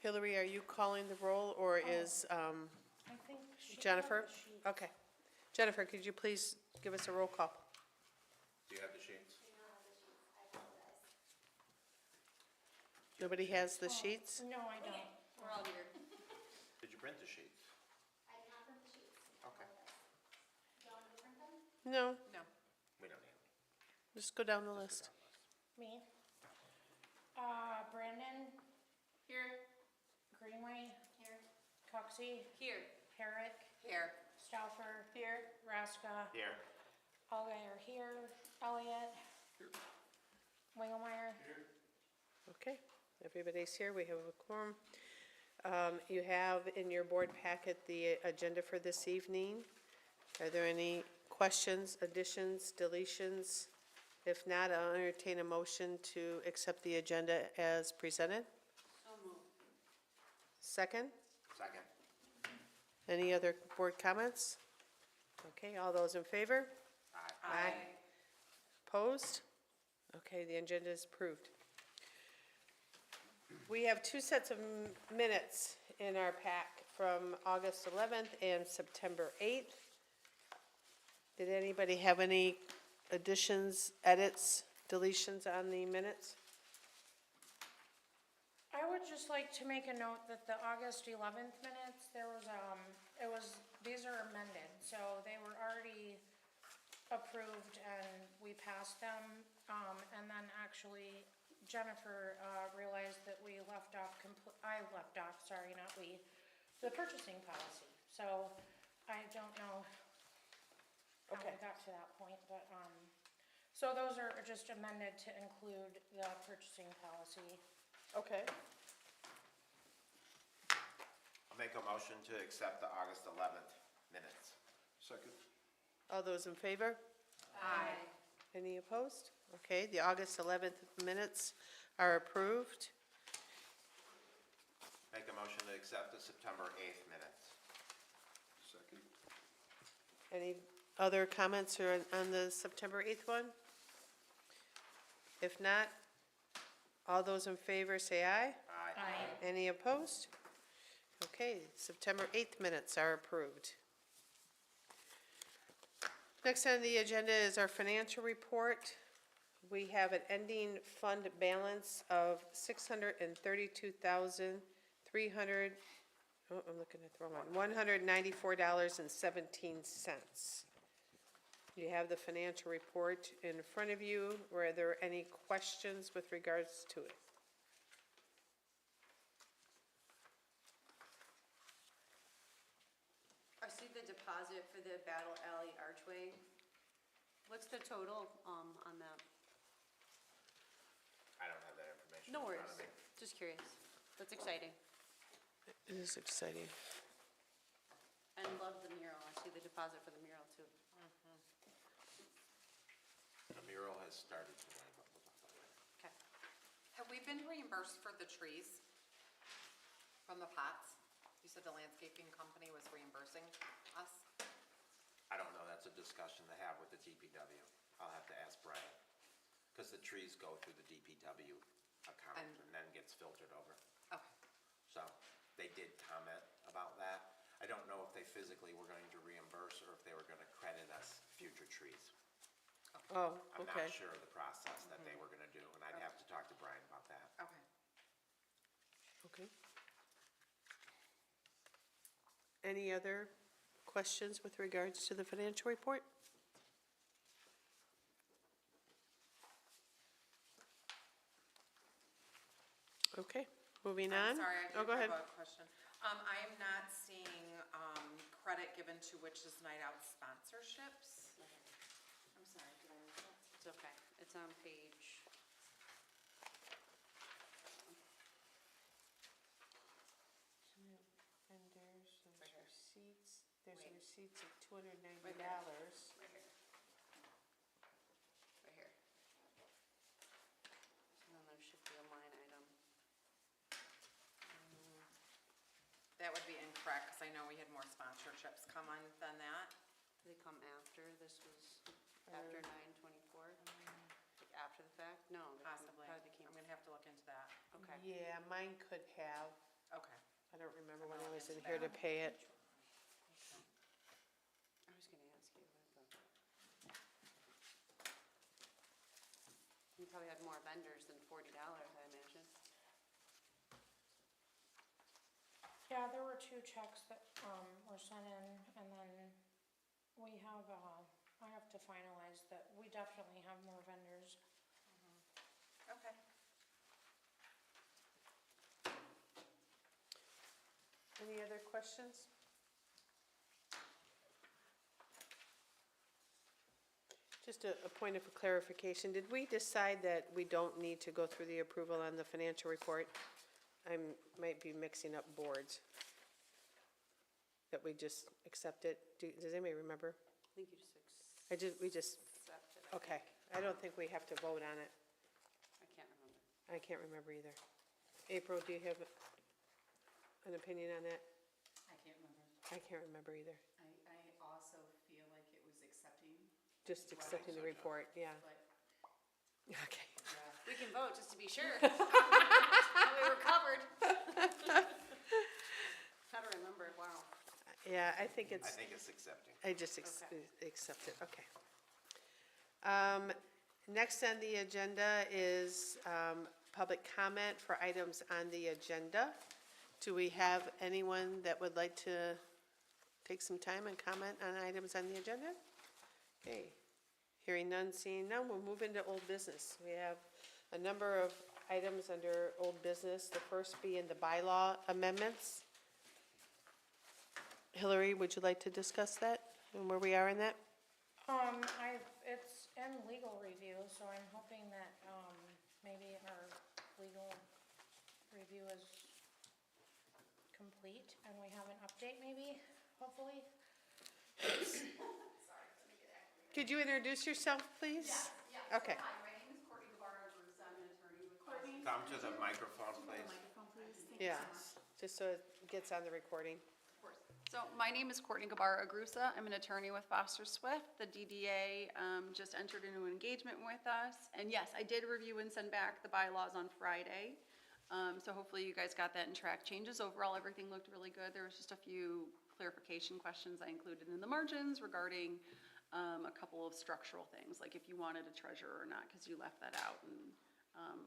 Hillary, are you calling the roll, or is I think she. Jennifer? had the sheet. Okay. Jennifer, could you please give us a roll call? Do you have the sheets? Nobody has the sheets? No, I don't. We're all here. Did you print the sheets? I did not print the sheets. Okay. Do you want me to print them? No, No. We don't need them. just go down the list. Me. Brandon. Here. Greenway. Here. Coxey. Here. Herrick. Here. Stauffer. Here. Raska. Here. Allgaier here. Elliott. Wingelmeyer. Okay, everybody's here, we have a quorum. You have in your board packet the agenda for this evening. Are there any questions, additions, deletions? If not, I'll entertain a motion to accept the agenda as presented. So moved. Second, Second. any other board comments? Okay, all those in favor? Aye. Opposed? Okay, the agenda is approved. We have two sets of minutes in our pack from August 11th and September 8th. Did anybody have any additions, edits, deletions on the minutes? I would just like to make a note that the August 11th minutes, there was, these are amended, so they were already approved and we passed them. And then actually Jennifer realized that we left off, I left off, sorry, not we, the purchasing policy. So I don't know how we Okay. got to that point, but, so those are just amended to include the purchasing policy. Okay. I'll make a motion to accept the August 11th minutes. Second. All those in favor? Aye. Any opposed? Okay, the August 11th minutes are approved. Make a motion to accept the September 8th minutes. Second. Any other comments or on the September 8th one? If not, all those in favor say aye. Aye. Any opposed? Okay, September 8th minutes are approved. Next on the agenda is our financial report. We have an ending fund balance of $632,300, oh, I'm looking at the wrong one, $194.17. You have the financial report in front of you. Were there any questions with regards to it? I see the deposit for the Battle Alley Archway. What's the total, on that? I don't have that information No in worries, front of me. just curious. That's exciting. It is exciting. And love the mural. I see the deposit for the mural too. The mural has started today. Okay. Have we been reimbursed for the trees from the pots? You said the landscaping company was reimbursing us? I don't know, that's a discussion to have with the DPW. I'll have to ask Brian. Because the trees go through the DPW account And- and then gets filtered over. Okay. So they did comment about that. I don't know if they physically were going to reimburse or if they were going to credit us future trees. Oh, I'm okay. not sure of the process that they were going to do, and I'd have to talk to Brian about that. Okay. Okay. Any other questions with regards to the financial report? Okay, moving on. I'm sorry, I Oh, do go ahead. have a question. I am not seeing, credit given to Witches Night Out sponsorships. I'm sorry, did I miss that? It's okay. It's on page. And there's some Right here. receipts, there's Wait. receipts of $290. Right here. Right here. Right here. And then there should be a line item. That would be incorrect, because I know we had more sponsorships come on than that. Did they come after? This was after 9/24? Like after the fact? No. they Possibly. Probably came. I'm gonna have to look into that. Okay. Yeah, mine could have. Okay. I don't remember when I was in here to pay it. I was gonna ask you about the. You probably had more vendors than $40, I imagine. Yeah, there were 2 checks that, were sent in, and then we have, I have to finalize that, we definitely have more vendors. Okay. Any other questions? Just a point of clarification, did we decide that we don't need to go through the approval on the financial report? I might be mixing up boards. That we just accept it? Does anybody remember? I think you just We just, accepted it. okay. I don't think we have to vote on it. I can't remember. I can't remember either. April, do you have an opinion on that? I can't remember. I can't remember either. I also feel like it was accepting, Just accepting the report, yeah. but, Okay. yeah. We can vote, just to be sure. We were covered. How to remember, wow. Yeah, I think I it's, think it's accepting. I just Okay. accept it, okay. Next on the agenda is public comment for items on the agenda. Do we have anyone that would like to take some time and comment on items on the agenda? Okay, hearing none, seeing none, we'll move into old business. We have a number of items under old business, the first being the bylaw amendments. Hillary, would you like to discuss that and where we are in that? It's in legal review, so I'm hoping that, maybe our legal review is complete and we have an update maybe, hopefully. Could you introduce yourself, please? Yeah. Okay. Hi, my name is Courtney Guevara, I'm an attorney with. Courtney? Come to the microphone, please. Microphone, please. Thank you Yeah, so much. just so it gets on the recording. Of course. So my name is Courtney Gabarra Agrusa. I'm an attorney with Foster Swift. The DDA just entered into an engagement with us. And yes, I did review and send back the bylaws on Friday. So hopefully you guys got that in track changes. Overall, everything looked really good. There was just a few clarification questions I included in the margins regarding a couple of structural things, like if you wanted a treasurer or not, because you left that out. And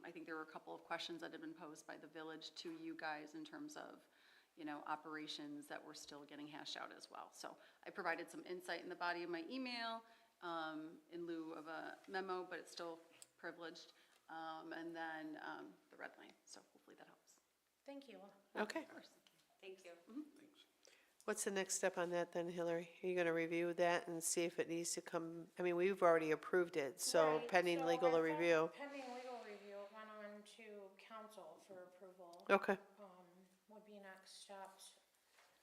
I think there were a couple of questions that had been posed by the village to you guys in terms of, you know, operations that were still getting hashed out as well. So I provided some insight in the body of my email in lieu of a memo, but it's still privileged. And then the red line, so hopefully that helps. Thank you. Okay. Of course. Thank you. What's the next step on that then, Hillary? Are you gonna review that and see if it needs to come, I mean, we've already approved it, so Right, pending so legal I thought review. Pending legal review, it went on to council for approval. Okay, Would be next steps.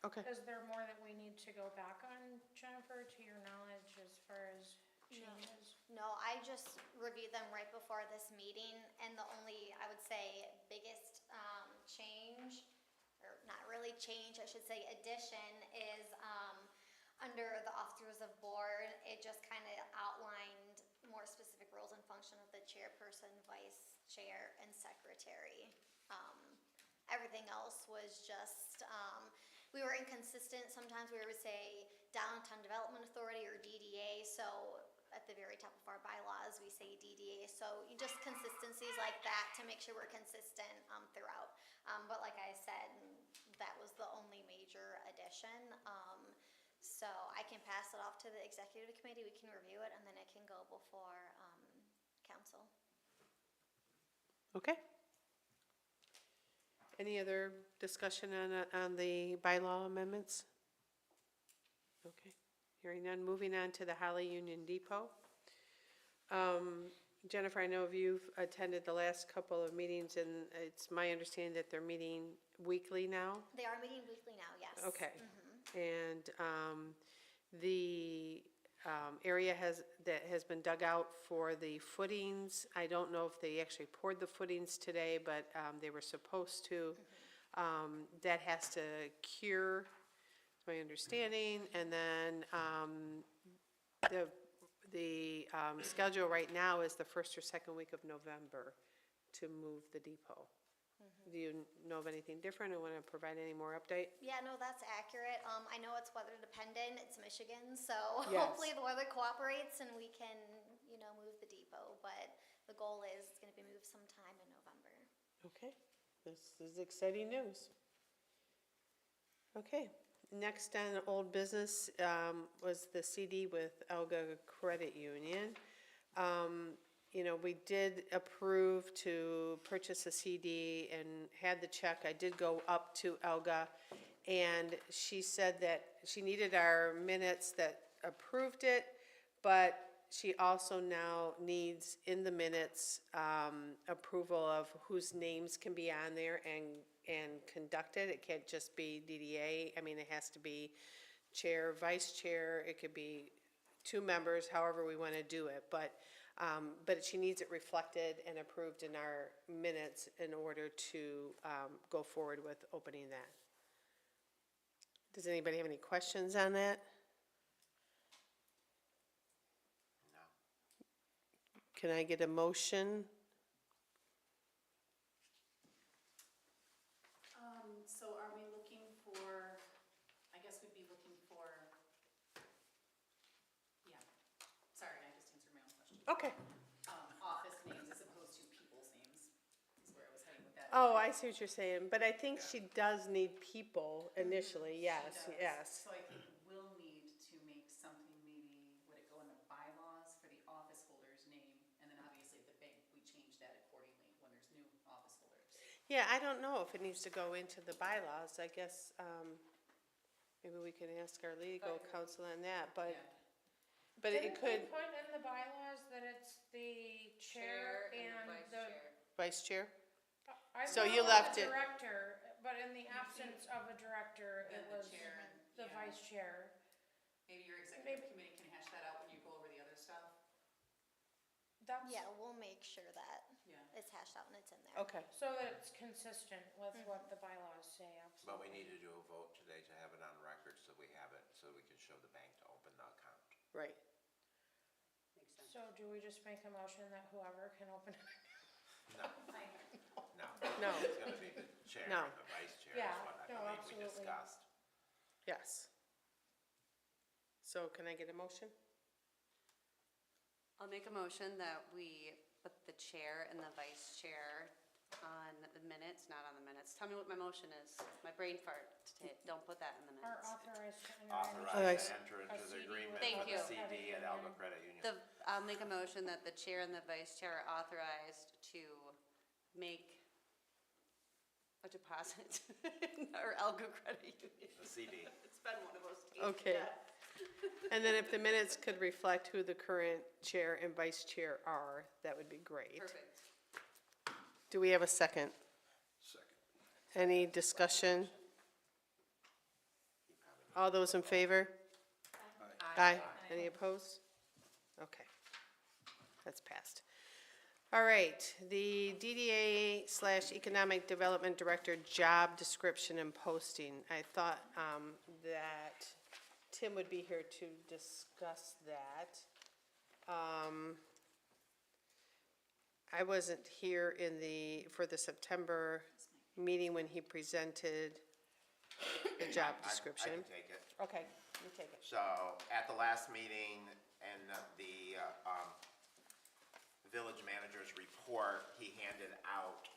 okay. Is there more that we need to go back on, Jennifer, to your knowledge, as far as changes? No, I just reviewed them right before this meeting, and the only, I would say, biggest change, or not really change, I should say addition, is under the officers of board, it just kind of outlined more specific roles and function of the chairperson, vice chair, and secretary. Everything else was just, we were inconsistent. Sometimes we would say Downtown Development Authority or DDA, so at the very top of our bylaws, we say DDA. So just consistencies like that to make sure we're consistent throughout. But like I said, that was the only major addition. So I can pass it off to the executive committee, we can review it, and then it can go before council. Okay. Any other discussion on the bylaw amendments? Okay, hearing none, moving on to the Holly Union Depot. Jennifer, I know you've attended the last couple of meetings, and it's my understanding that they're meeting weekly now? They are meeting weekly now, yes. Okay. And the area that has been dug out for the footings, I don't know if they actually poured the footings today, but they were supposed to. That has to cure, is my understanding, and then the schedule right now is the first or second week of November to move the depot. Do you know of anything different or want to provide any more update? Yeah, no, that's accurate. I know it's weather dependent, it's Michigan, so Yes. hopefully the weather cooperates and we can, move the depot, but the goal is it's gonna be moved sometime in November. Okay, this is exciting news. Okay, next on old business was the CD with Elga Credit Union. We did approve to purchase a CD and had the check. I did go up to Elga, and she said that she needed our minutes that approved it, but she also now needs in the minutes approval of whose names can be on there and conduct it. It can't just be DDA. I mean, it has to be chair, vice chair. It could be two members, however we want to do it. But she needs it reflected and approved in our minutes in order to go forward with opening that. Does anybody have any questions on that? No. Can I get a motion? So are we looking for, I guess we'd be looking for, yeah, sorry, I just answered my own question. Okay. Office names as opposed to people's names, is where I was heading with that. Oh, I see what you're saying, but I think she does need people initially, yes, She does. yes. So I think we'll need to make something, maybe, would it go in the bylaws for the office holder's name? And then obviously at the bank, we change that accordingly when there's new office holders. Yeah, I don't know if it needs to go into the bylaws, I guess, maybe we can ask our legal counsel on that, but it Didn't could, we put in the bylaws that it's the chair and the? vice chair? I So thought you it was left the it- director, but in the absence of a director, it Then the was chair and- the yeah. vice chair. Maybe your executive committee can hash that out when you go over the other stuff. That's, Yeah, we'll make sure that Yeah. it's hashed out and it's in there. Okay, so that it's consistent with what the bylaws say, But we absolutely. need to do a vote today to have it on record so we have it, so we can show the bank to open the account. right. So do we just make a motion that whoever can open it? No, No. it's gonna be the chair No. and the vice chair Yeah, is what I no, believe we absolutely. discussed. Yes. So can I get a motion? I'll make a motion that we put the chair and the vice chair on the minutes, not on the minutes. Tell me what my motion is. My brain fart. Don't put that in the Are minutes. authorized to enter into. Alright. Authorized to enter into the CD agreement with Thank for the you. CD at Alva Credit Union. I'll make a motion that the chair and the vice chair are authorized to make a deposit or Algo Credit Union. The CD. It's been one of those days. Okay. And then if the minutes could reflect who the current chair and vice chair are, that would be great. Perfect. Do we have a second? Second. Any discussion? All those in favor? Aye. Any opposed? Okay. That's passed. All right, the DDA/Economic Development Director job description and posting. I thought that Tim would be here to discuss that. I wasn't here for the September meeting when he presented the job I description. can take it. Okay, you take it. So, at the last meeting and the village manager's report, he handed out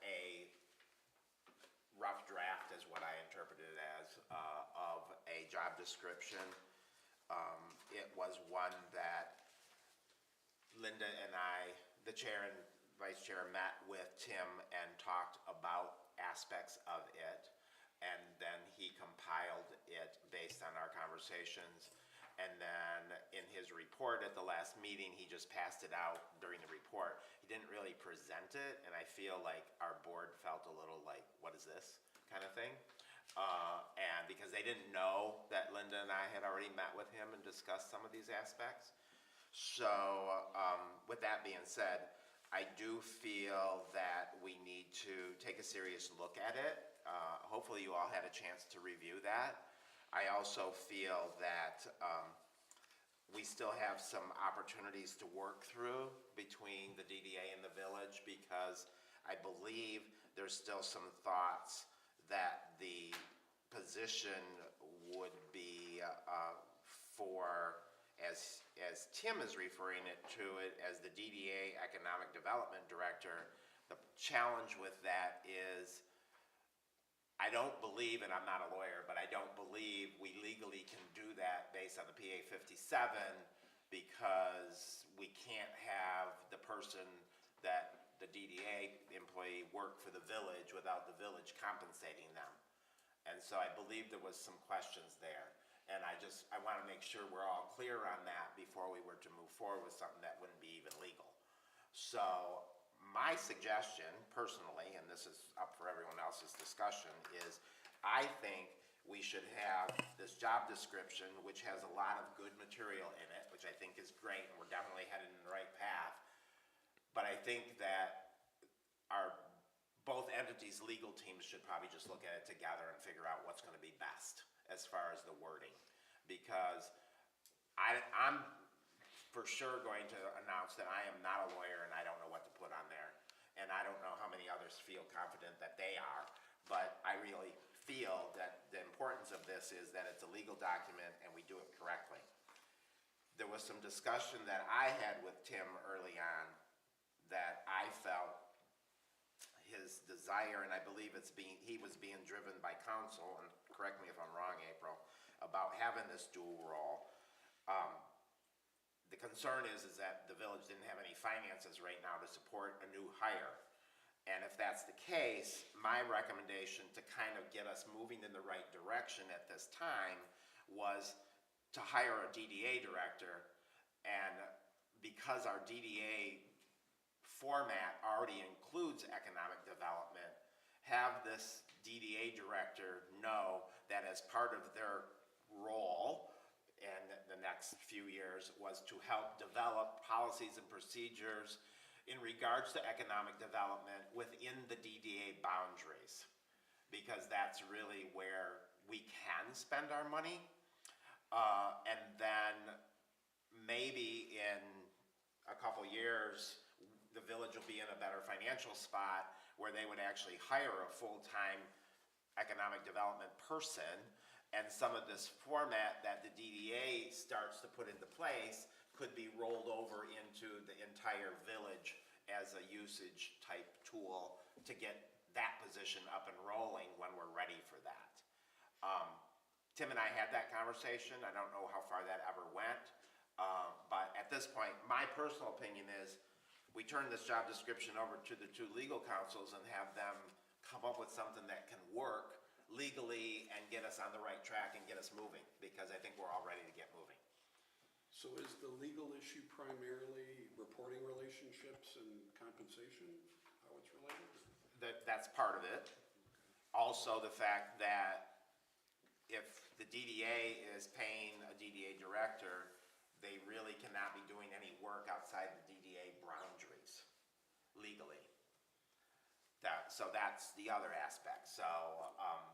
a rough draft, is what I interpreted it as, of a job description. It was one that Linda and I, the chair and vice chair, met with Tim and talked about aspects of it. And then he compiled it based on our conversations. And then in his report at the last meeting, he just passed it out during the report. He didn't really present it, and I feel like our board felt a little like, what is this kind of thing? And because they didn't know that Linda and I had already met with him and discussed some of these aspects. So with that being said, I do feel that we need to take a serious look at it. Hopefully you all had a chance to review that. I also feel that we still have some opportunities to work through between the DDA and the village, because I believe there's still some thoughts that the position would be for, as Tim is referring to it, as the DDA Economic Development Director. The challenge with that is, I don't believe, and I'm not a lawyer, but I don't believe we legally can do that based on the PA 57, because we can't have the person that the DDA employee work for the village without the village compensating them. And so I believe there was some questions there. And I want to make sure we're all clear on that before we were to move forward with something that wouldn't be even legal. So my suggestion personally, and this is up for everyone else's discussion, is I think we should have this job description, which has a lot of good material in it, which I think is great, and we're definitely headed in the right path. But I think that both entities' legal teams should probably just look at it together and figure out what's gonna be best as far as the wording. Because I'm for sure going to announce that I am not a lawyer and I don't know what to put on there. And I don't know how many others feel confident that they are, but I really feel that the importance of this is that it's a legal document and we do it correctly. There was some discussion that I had with Tim early on that I felt his desire, and I believe he was being driven by counsel, and correct me if I'm wrong, April, about having this dual role. The concern is that the village didn't have any finances right now to support a new hire. And if that's the case, my recommendation to kind of get us moving in the right direction at this time was to hire a DDA director. And because our DDA format already includes economic development, have this DDA director know that as part of their role in the next few years was to help develop policies and procedures in regards to economic development within the DDA boundaries, because that's really where we can spend our money. And then maybe in a couple years, the village will be in a better financial spot where they would actually hire a full-time economic development person, and some of this format that the DDA starts to put into place could be rolled over into the entire village as a usage type tool to get that position up and rolling when we're ready for that. Tim and I had that conversation. I don't know how far that ever went, but at this point, my personal opinion is we turn this job description over to the two legal counsels and have them come up with something that can work legally and get us on the right track and get us moving, because I think we're all ready to get moving. So is the legal issue primarily reporting relationships and compensation, how it's related? That's part of it. Also, the fact that if the DDA is paying a DDA director, they really cannot be doing any work outside the DDA boundaries legally. So that's the other aspect. So,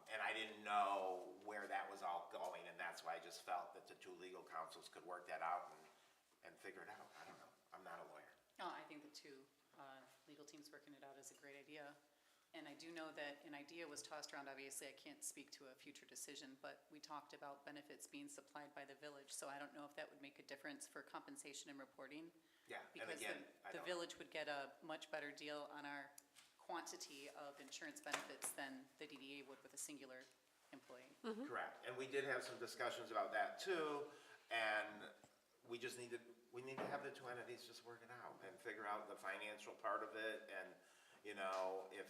and I didn't know where that was all going, and that's why I just felt that the two legal counsels could work that out and figure it out. I don't know. I'm not a lawyer. No, I think the two legal teams working it out is a great idea. And I do know that an idea was tossed around. Obviously, I can't speak to a future decision, but we talked about benefits being supplied by the village. So I don't know if that would make a difference for compensation and reporting. Yeah, and Because again, the village would get a much better deal on our quantity of insurance benefits than the DDA would with a singular employee. correct. And we did have some discussions about that too, and we just need to have the two entities just work it out and figure out the financial part of it. And, you know, if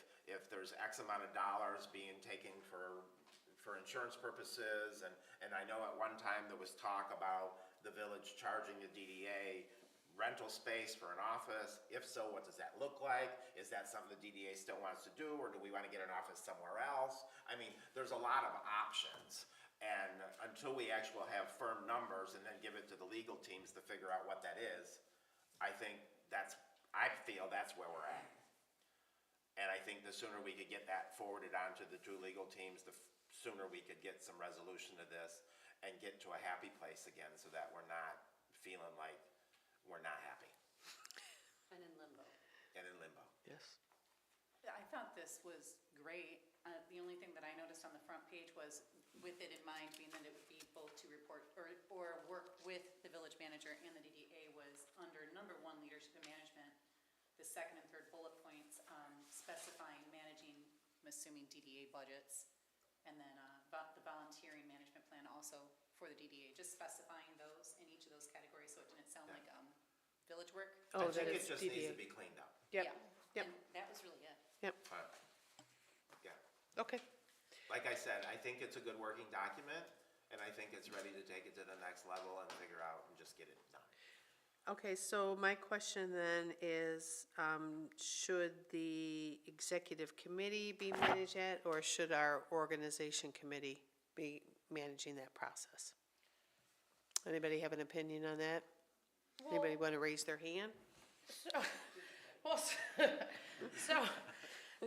there's X amount of dollars being taken for insurance purposes, and I know at one time there was talk about the village charging the DDA rental space for an office. If so, what does that look like? Is that something the DDA still wants to do, or do we want to get an office somewhere else? I mean, there's a lot of options, and until we actually have firm numbers and then give it to the legal teams to figure out what that is, I feel that's where we're at. And I think the sooner we could get that forwarded on to the two legal teams, the sooner we could get some resolution to this and get to a happy place again, so that we're not feeling like we're not happy And in limbo. and in limbo. Yes. thought this was great. The only thing that I noticed on the front page was, with it in mind, being that it would be both to report or work with the village manager and the DDA, was under number 1, leadership and management, the second and third bullet points, specifying managing, I'm assuming DDA budgets, and then the volunteering management plan also for the DDA, just specifying those in each of those categories, so it didn't sound like village work. Oh, I that think it is just needs DDA. to be cleaned up. Yep, Yeah, yep, and that was really it. yep, But, yeah, okay. like I said, I think it's a good working document, and I think it's ready to take it to the next level and figure out and just get it done. Okay, so my question then is, should the executive committee be managed at, or should our organization committee be managing that process? Anybody have an opinion on that? Anybody want to raise their hand? Well,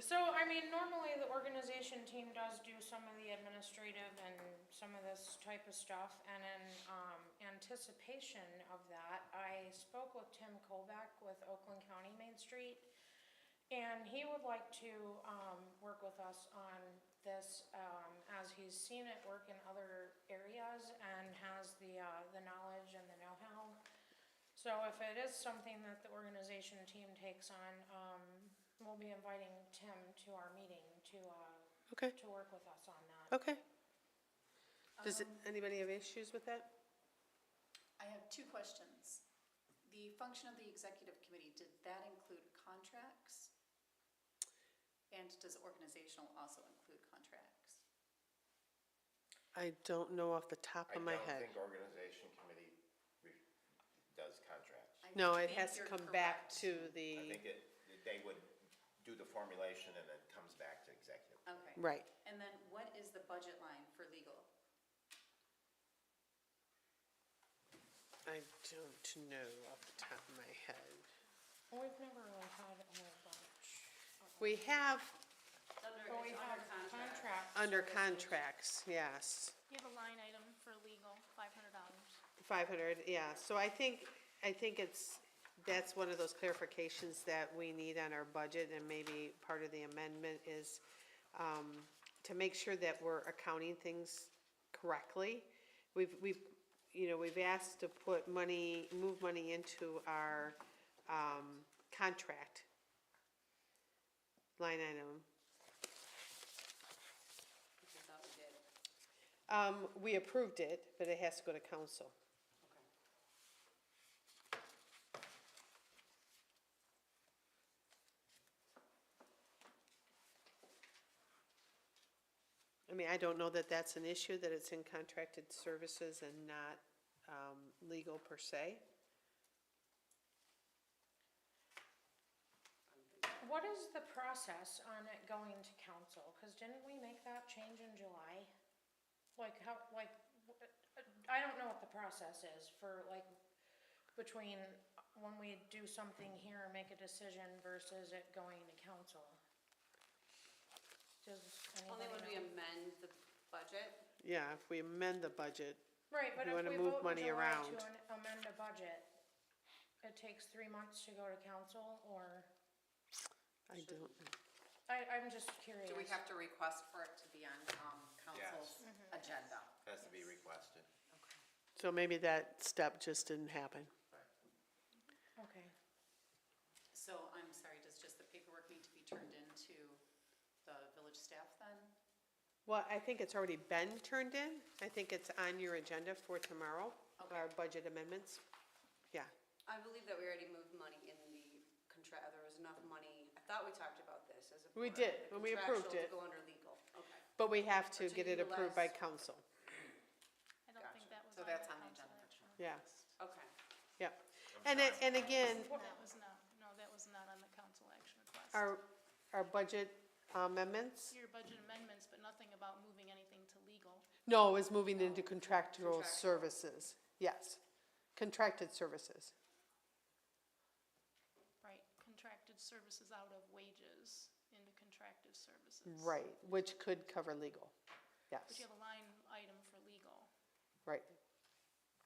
so, I mean, normally the organization team does do some of the administrative and some of this type of stuff, and in anticipation of that, I spoke with Tim Colback with Oakland County Main Street, and he would like to work with us on this, as he's seen it work in other areas and has the knowledge and the know-how. So if it is something that the organization team takes on, we'll be inviting Tim to our meeting Okay, to work with us on that. okay. Does anybody have issues with that? I have 2 questions. The function of the executive committee, did that include contracts? And does organizational also include contracts? I don't know off the top of my I head. don't think organization committee does contracts. I No, it think has to you're come back correct. to I the, think they would do the formulation and it comes back to executive. Okay. right. And then what is the budget line for legal? I don't know off the top of my head. We've never really had a whole bunch. We have But we have contracts. under contracts, yes. You have a line item for legal, $500. 500, yeah, so I think that's one of those clarifications that we need on our budget, and maybe part of the amendment is to make sure that we're accounting things correctly. We've asked to move money into our contract line item. Which I thought we did. We approved it, but it has to go to council. I mean, I don't know that that's an issue, that it's in contracted services and not legal per se. What is the process on it going to council? Because didn't we make that change in July? I don't know what the process is for between when we do something here and make a decision versus it going to council. Does Only when anybody we know? amend the budget. Yeah, if we amend the budget, Right, but you if wanna we move vote in money July around. to amend a budget, it takes 3 months to go to council, or, I don't know. I'm just curious. Do we have to request for it to be on council's agenda? Has to be requested. So maybe that step just didn't happen. Okay. So I'm sorry, does just the paperwork need to be turned into the village staff then? Well, I think it's already been turned in. I think it's on your agenda for tomorrow, our budget amendments. Yeah, I believe that we already moved money in the contract, there was enough money, I thought we talked about this as a We board, did, the when we approved contractual it. to go under legal, okay. but we have to But to get it approved by utilize- council. I don't think that was So on the that's on the council agenda. action. Yes, Okay. yeah. And again, That was not, no, that was not on the council action request. our budget amendments, Your budget amendments, but nothing about moving anything to legal. no, it was moving into contractual Contractual. services. Yes, contracted services. Right, contracted services out of wages into contracted services. Right, which could cover legal. But Yes, you have a line item for legal. right.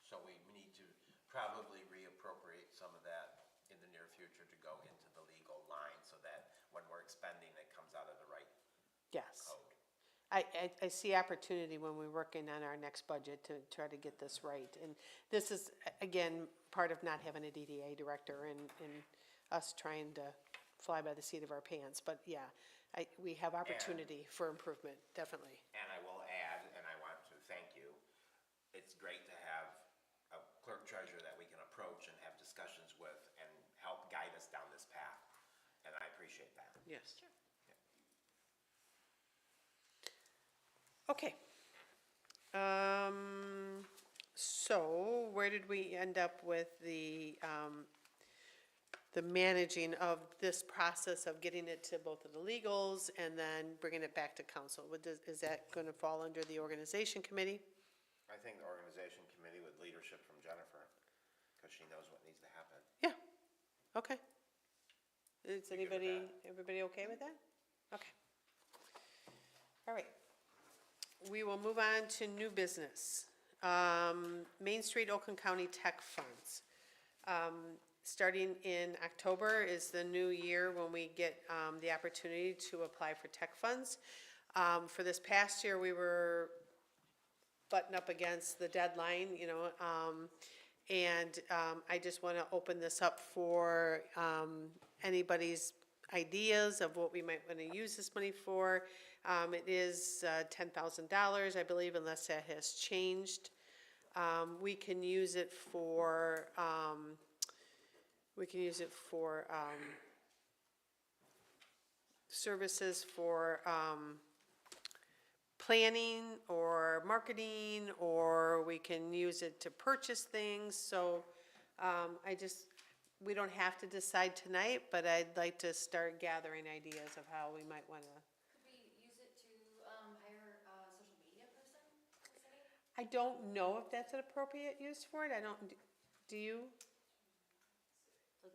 So we need to probably reappropriate some of that in the near future to go into the legal line, so that when we're expending, it comes Yes. code. I see opportunity when we're working on our next budget to try to get this right. And this is, again, part of not having a DDA director and us trying to fly by the seat of our pants. But yeah, we have opportunity for improvement, definitely. And I will add, and I want to thank you, it's great to have a clerk treasurer that we can approach and have discussions with and help guide us down this path. And I appreciate that. Yes. Okay. So where did we end up with the managing of this process of getting it to both of the legals and then bringing it back to council? Is that going to fall under the organization committee? I think the organization committee with leadership from Jennifer, because she knows what needs to happen. Yeah, okay. Is You good with everybody okay with that? Okay. All right. We will move on to new business. Main Street Oakland County Tech Funds. Starting in October is the new year when we get the opportunity to apply for tech funds. For this past year, we were butting up against the deadline, and I just want to open this up for anybody's ideas of what we might want to use this money for. It is $10,000, I believe, unless that has changed. We can use it for services for planning or marketing, or we can use it to purchase things. So we don't have to decide tonight, but I'd like to start gathering ideas of how we might want to. Could we use it to hire a social media person for the city? I don't know if that's an appropriate use for it. Do you,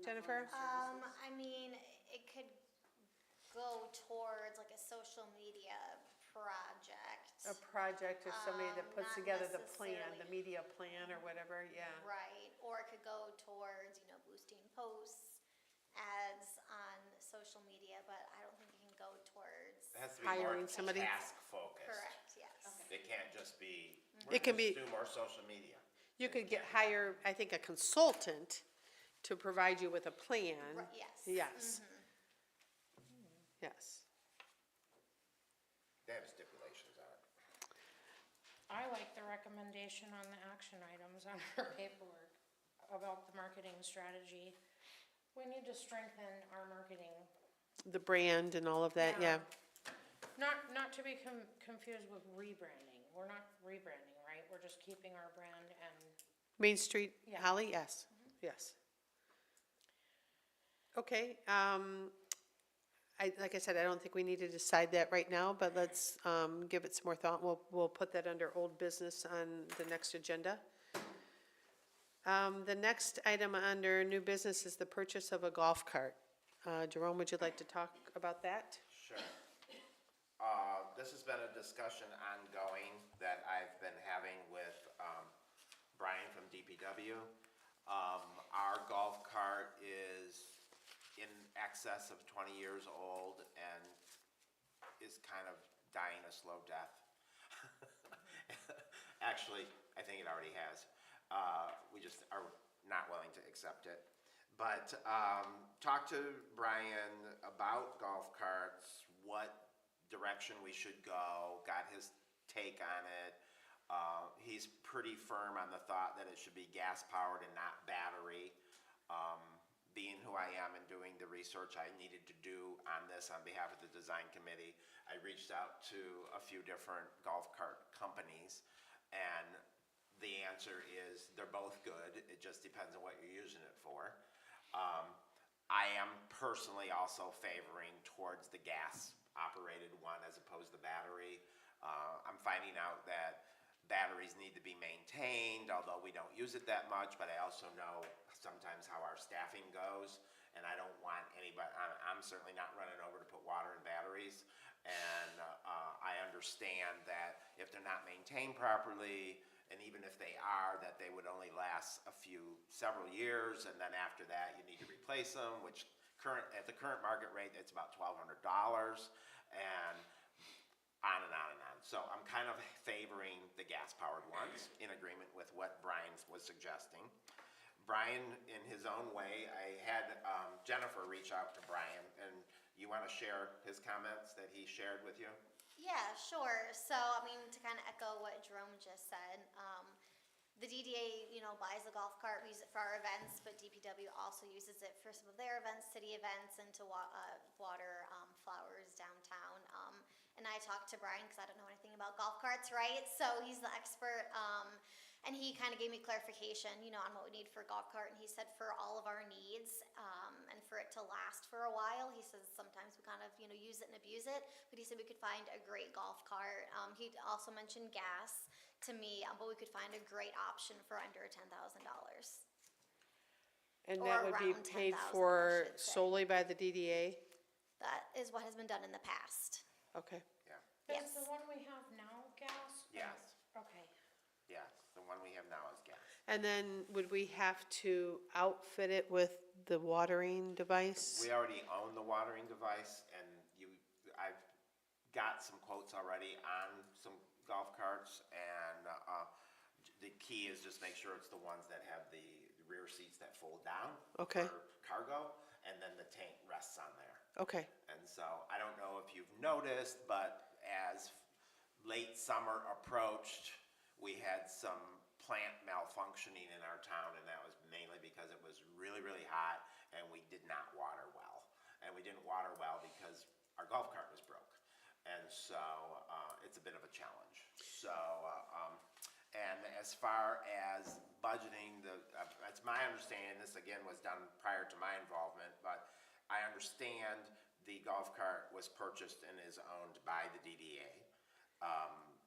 Jennifer? I mean, it could go towards like a social media project. A project or somebody that puts Not together the plan, necessarily. the media plan or whatever, yeah. Right, or it could go towards, boosting posts, ads on social media, but I don't think it can go towards. It has to be more Hiring somebody. task focused. Correct, yes. It can't just be, It can be- do more social media. You could hire, I think, a consultant to provide you with a plan. Right, yes. Yes. Yes. They have stipulations on it. I like the recommendation on the action items on our paperwork about the marketing strategy. We need to strengthen our marketing. The brand and all of that, yeah. Not to be confused with rebranding. We're not rebranding, right? We're just keeping our brand and, Main Street, Yeah. Holly, yes, yes. Okay, like I said, I don't think we need to decide that right now, but let's give it some more thought. We'll put that under old business on the next agenda. The next item under new business is the purchase of a golf cart. Jerome, would you like to talk about that? Sure. This has been a discussion ongoing that I've been having with Brian from DPW. Our golf cart is in excess of 20 years old and is kind of dying a slow death. Actually, I think it already has. We just are not willing to accept it. But talk to Brian about golf carts, what direction we should go, got his take on it. He's pretty firm on the thought that it should be gas-powered and not battery. Being who I am and doing the research I needed to do on this on behalf of the design committee, I reached out to a few different golf cart companies, and the answer is they're both good. It just depends on what you're using it for. I am personally also favoring towards the gas-operated one as opposed to battery. I'm finding out that batteries need to be maintained, although we don't use it that much, but I also know sometimes how our staffing goes, and I don't want anybody, I'm certainly not running over to put water in batteries, and I understand that if they're not maintained properly, and even if they are, that they would only last several years, and then after that, you need to replace them, which at the current market rate, it's about $1,200, and So I'm kind of favoring the gas-powered ones, in agreement with what Brian was suggesting. Brian, in his own way, I had Jennifer reach out to Brian, and you want to share his comments that he shared with you? Yeah, sure. So, I mean, to kind of echo what Jerome just said, the DDA, buys a golf cart, we use it for our events, but DPW also uses it for some of their events, city events, and to water flowers downtown. And I talked to Brian, because I don't know anything about golf carts, right? So he's the expert, and he kind of gave me clarification, on what we need for a golf cart. And he said for all of our needs, and for it to last for a while, he says sometimes we kind of, use it and abuse it. But he said we could find a great golf cart. He also mentioned gas to me, but we could find a great option for under $10,000. And Or that would be around paid 10,000, I for should say. solely by the DDA? That is what has been done in the past. Okay. Yeah. Is the one we have now gas? Yes. Okay. Yes, the one we have now is gas. And then would we have to outfit it with the watering device? We already own the watering device, and I've got some quotes already on some golf carts, and the key is just make sure it's the ones that have the rear seats that fold down. Okay. For cargo, and then the tank rests on there. Okay, And so, I don't know if you've noticed, but as late summer approached, we had some plant malfunctioning in our town, and that was mainly because it was really, really hot, and we did not water well. And we didn't water well because our golf cart was broke. And so, it's a bit of a challenge. So, and as far as budgeting, it's my understanding, this again was done prior to my involvement, but I understand the golf cart was purchased and is owned by the DDA,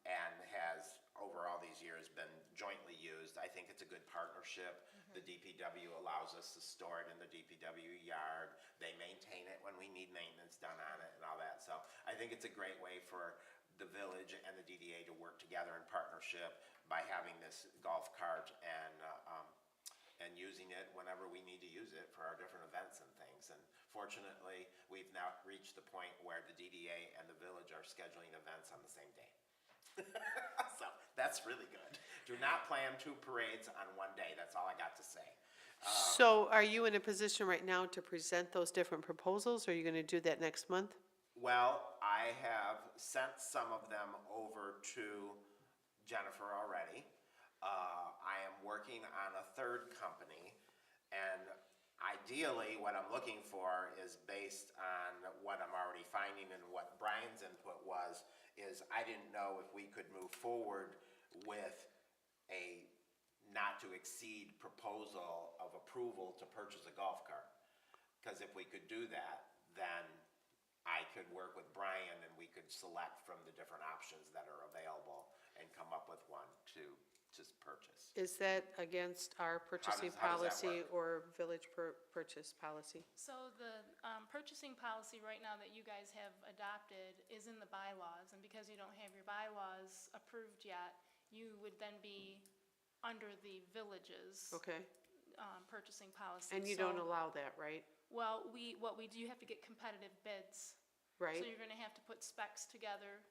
and has, over all these years, been jointly used. I think it's a good partnership. The DPW allows us to store it in the DPW yard. They maintain it when we need maintenance done on it and all that. So I think it's a great way for the village and the DDA to work together in partnership by having this golf cart and using it whenever we need to use it for our different events and things. And fortunately, we've now reached the point where the DDA and the village are scheduling events on the same day. So that's really good. Do not plan 2 parades on one day. That's all I got to say. so are you in a position right now to present those different proposals, or are you gonna do that next month? Well, I have sent some of them over to Jennifer already. I am working on a third company, and ideally, what I'm looking for is based on what I'm already finding and what Brian's input was, is I didn't know if we could move forward with a not-to-exceed proposal of approval to purchase a golf cart. Because if we could do that, then I could work with Brian and we could select from the different options that are available and come up with one to just purchase. Is that against our purchasing how does that policy or village purchase policy? So the purchasing policy right now that you guys have adopted is in the bylaws, and because you don't have your bylaws approved yet, you would then be under the village's Okay, purchasing policy. and you So- don't allow that, right? Well, what we do, you have to get competitive bids. Right? So you're gonna have to put specs together,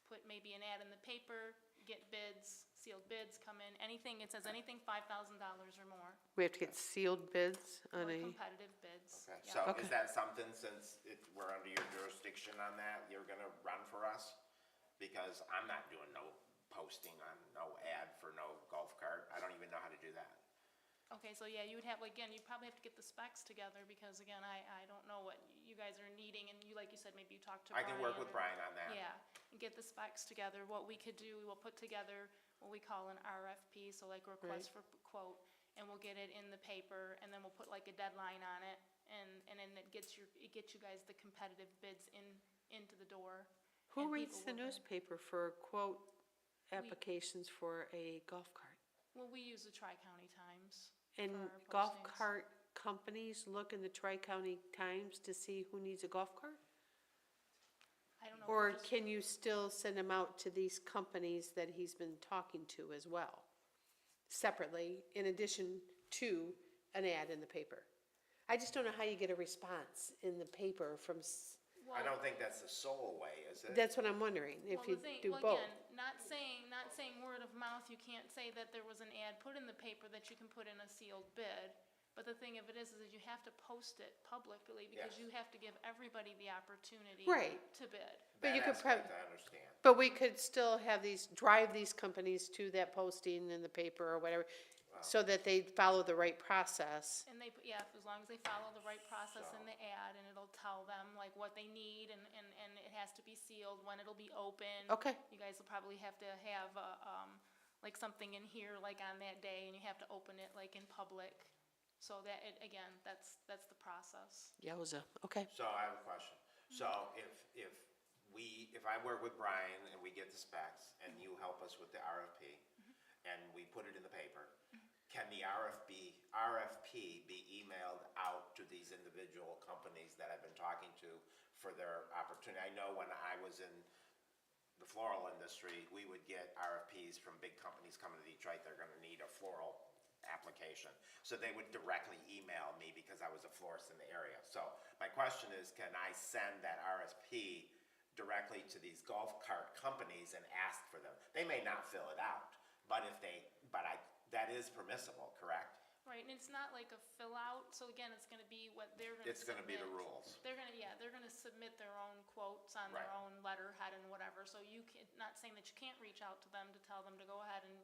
put maybe an ad in the paper, get bids, sealed bids come in, anything, it says anything $5,000 or more, We have to get sealed bids or on a, competitive bids. Okay, Yeah. so Okay. is that something, since we're under your jurisdiction on that, you're gonna run for us? Because I'm not doing no posting on no ad for no golf cart. I don't even know how to do that. Okay, so yeah, you would have, again, you'd probably have to get the specs together, because again, I don't know what you guys are needing, and you, like you said, maybe you talked to I Brian. can work with or- Brian on that. Yeah, and get the specs together. What we could do, we'll put together what we call an RFP, so like request for quote, and we'll get it in the paper, and then we'll put like a deadline on it, and then it gets you guys the competitive bids into the door. who and reads people the will bid. newspaper for quote applications for a golf cart? Well, we use the Tri-County Times. And for our golf postings. cart companies look in the Tri-County Times to see who needs a golf cart? I don't know. Or if can you still send them out to these companies that he's been talking to as well? Separately, in addition to an ad in the paper? I just don't know how you get a response in the paper from I don't think that's the sole way, is it? That's what I'm wondering, if Well, you the thing- do well, both. again, not saying word of mouth, you can't say that there was an ad put in the paper that you can put in a sealed bid. But the thing of it is that you have to post it publicly because Yes. you have to give everybody the opportunity Right. to bid. But you That could aspect I understand. But we could still have drive these companies to that posting in the paper or whatever, so that they follow the right process. And they, yeah, as long as they follow the right process in the ad, and it'll tell them like what they need, and it has to be sealed, when it'll be open. Okay. You guys will probably have to have, like something in here, like on that day, and you have to open it like in public. So that, again, that's the process. Yowza, okay. So I have a question. So if I work with Brian and we get the specs and you help us with the RFP and we put it in the paper, can the RFP be emailed out to these individual companies that I've been talking to for their opportunity? I know when I was in the floral industry, we would get RFPs from big companies coming to Detroit, they're gonna need a floral application. So they would directly email me because I was a florist in the area. So my question is, can I send that RFP directly to these golf cart companies and ask for them? They may not fill it out, but that is permissible, correct? Right, and it's not like a fill out, so again, it's gonna be what they're gonna submit. It's gonna be the rules. They're gonna submit their own quotes on their Right. own letterhead and whatever, so you can, not saying that you can't reach out to them to tell them to go ahead and,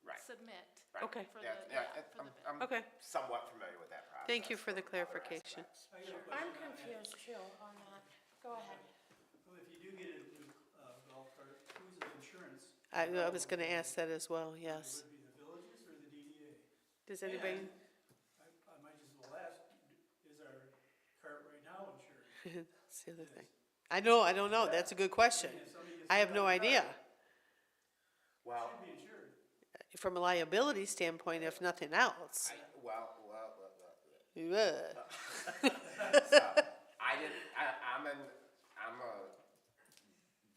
Right. submit. Right. Okay. For Yeah, the- yeah, yeah, for the bid. I'm Okay. somewhat familiar with that process. Thank you for the other clarification. aspects. I got a question I'm on that. confused too on that. Go ahead. Well, if you do get a new golf cart, who's the insurance? I was gonna ask that as well, yes. Would it be the villages or the DDA? Does anybody, And I might as well ask, is our cart right now insured? that's the other thing. I don't know, that's a good question. If somebody gets I have hit no by a car, idea. Well, Should be insured. From a liability standpoint, if nothing else. well. Ugh. So, I'm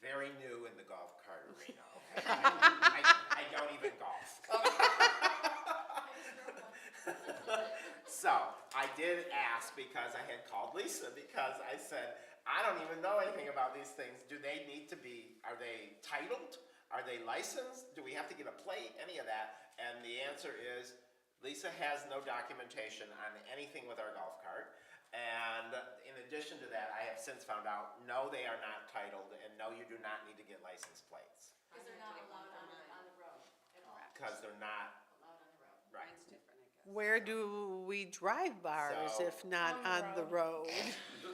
very new in the golf cart arena, okay? I don't even golf. So, I did ask because I had called Lisa, because I said, I don't even know anything about these things. Do they need to be, are they titled? Are they licensed? Do we have to get a plate? Any of that? And the answer is, Lisa has no documentation on anything with our golf cart. And in addition to that, I have since found out, no, they are not titled, and no, you do not need to get license plates. Because they're not allowed on the road at all. Because they're not, Allowed on the road. right. Mine's different, I guess. Where do we drive bars So- if not On on the the road?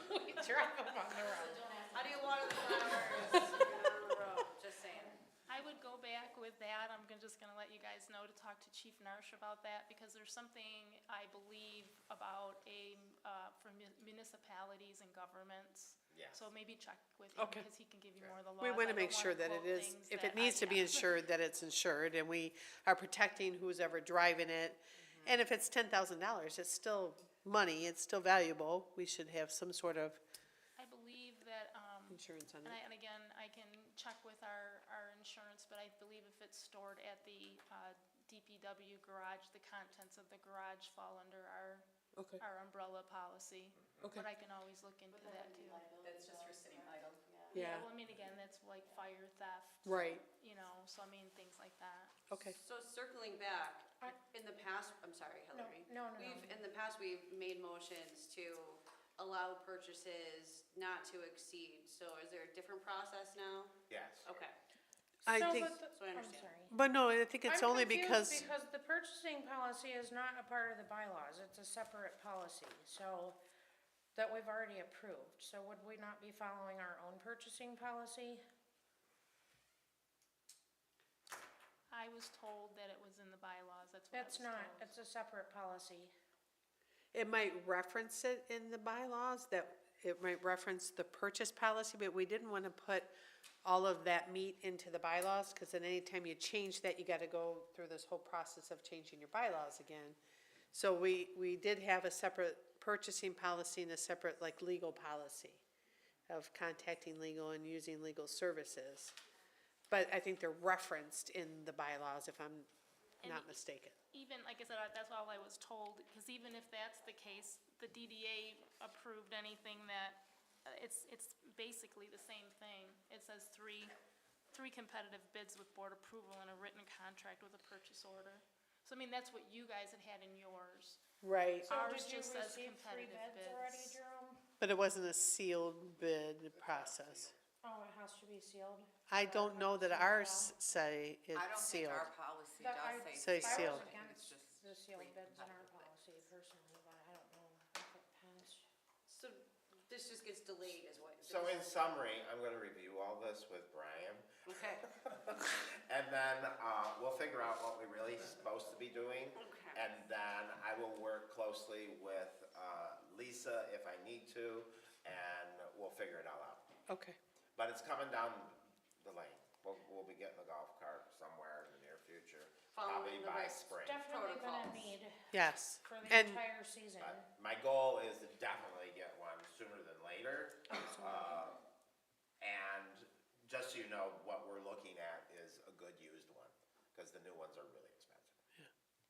We drive them on the road. How do you water the flowers? You're on the road, just saying. I would go back with that, just gonna let you guys know to talk to Chief Narsh about that, because there's something, I believe, about for municipalities and governments. Yes. So maybe check with him, Okay. because he can give you more of the laws. We want I to don't make sure that it quote is, things if that it needs to be yeah. insured, that it's insured, and we are protecting who's ever driving it. And if it's $10,000, it's still money, it's still valuable, we should have some sort of I believe that, insurance on and it. again, I can check with our insurance, but I believe if it's stored at the DPW garage, the contents of the garage fall under Okay. our umbrella policy. Okay. But I can always look into that too. That's just for sitting idle. Yeah, Well, I mean, again, that's like fire theft. right, So I mean, things like that. okay. So circling back, in the past, I'm sorry, Hillary. No. In the past, we've made motions to allow purchases not to exceed. So is there a different process now? Yes. Okay, I So, think, so I I'm understand. sorry. but no, I think it's I'm only confused because, Because the purchasing policy is not a part of the bylaws, it's a separate policy, so, that we've already approved. So would we not be following our own purchasing policy? I was told that it was in the bylaws, that's what I was It's told. not, it's a separate policy. it might reference it in the bylaws, that it might reference the purchase policy, but we didn't want to put all of that meat into the bylaws, because then anytime you change that, you got to go through this whole process of changing your bylaws again. So we did have a separate purchasing policy and a separate, like, legal policy of contacting legal and using legal services. But I think they're referenced in the bylaws, if I'm not mistaken. Even, like I said, that's all I was told, because even if that's the case, the DDA approved anything that it's basically the same thing. It says three competitive bids with board approval and a written contract with a purchase order. So, I mean, that's what you guys had in yours. Right, So Ours did you just says receive 3 competitive bids already, bids. Jerome? but it wasn't a sealed bid process. Oh, it has to be sealed? I don't know that ours say I don't it's think sealed. our policy That does I- Say say. I sealed. was I think it's against just the sealed three bids in our competitive bids. policy personally, but I don't know if it passed. So this just gets delayed is what? So in summary, I'm gonna review all this with Brian, Okay, and then, we'll figure out what we're really supposed to be doing. okay. And then I will work closely with, Lisa if I need to, and we'll figure it all out. Okay, But it's coming down the lane. We'll be getting a golf cart somewhere in the near future, probably Following the by risk. spring. Definitely gonna Protocols. need yes. for the And, entire season. But my goal is to definitely get one sooner than later. And just so you know, what we're looking at is a good used one, because the new ones are really expensive.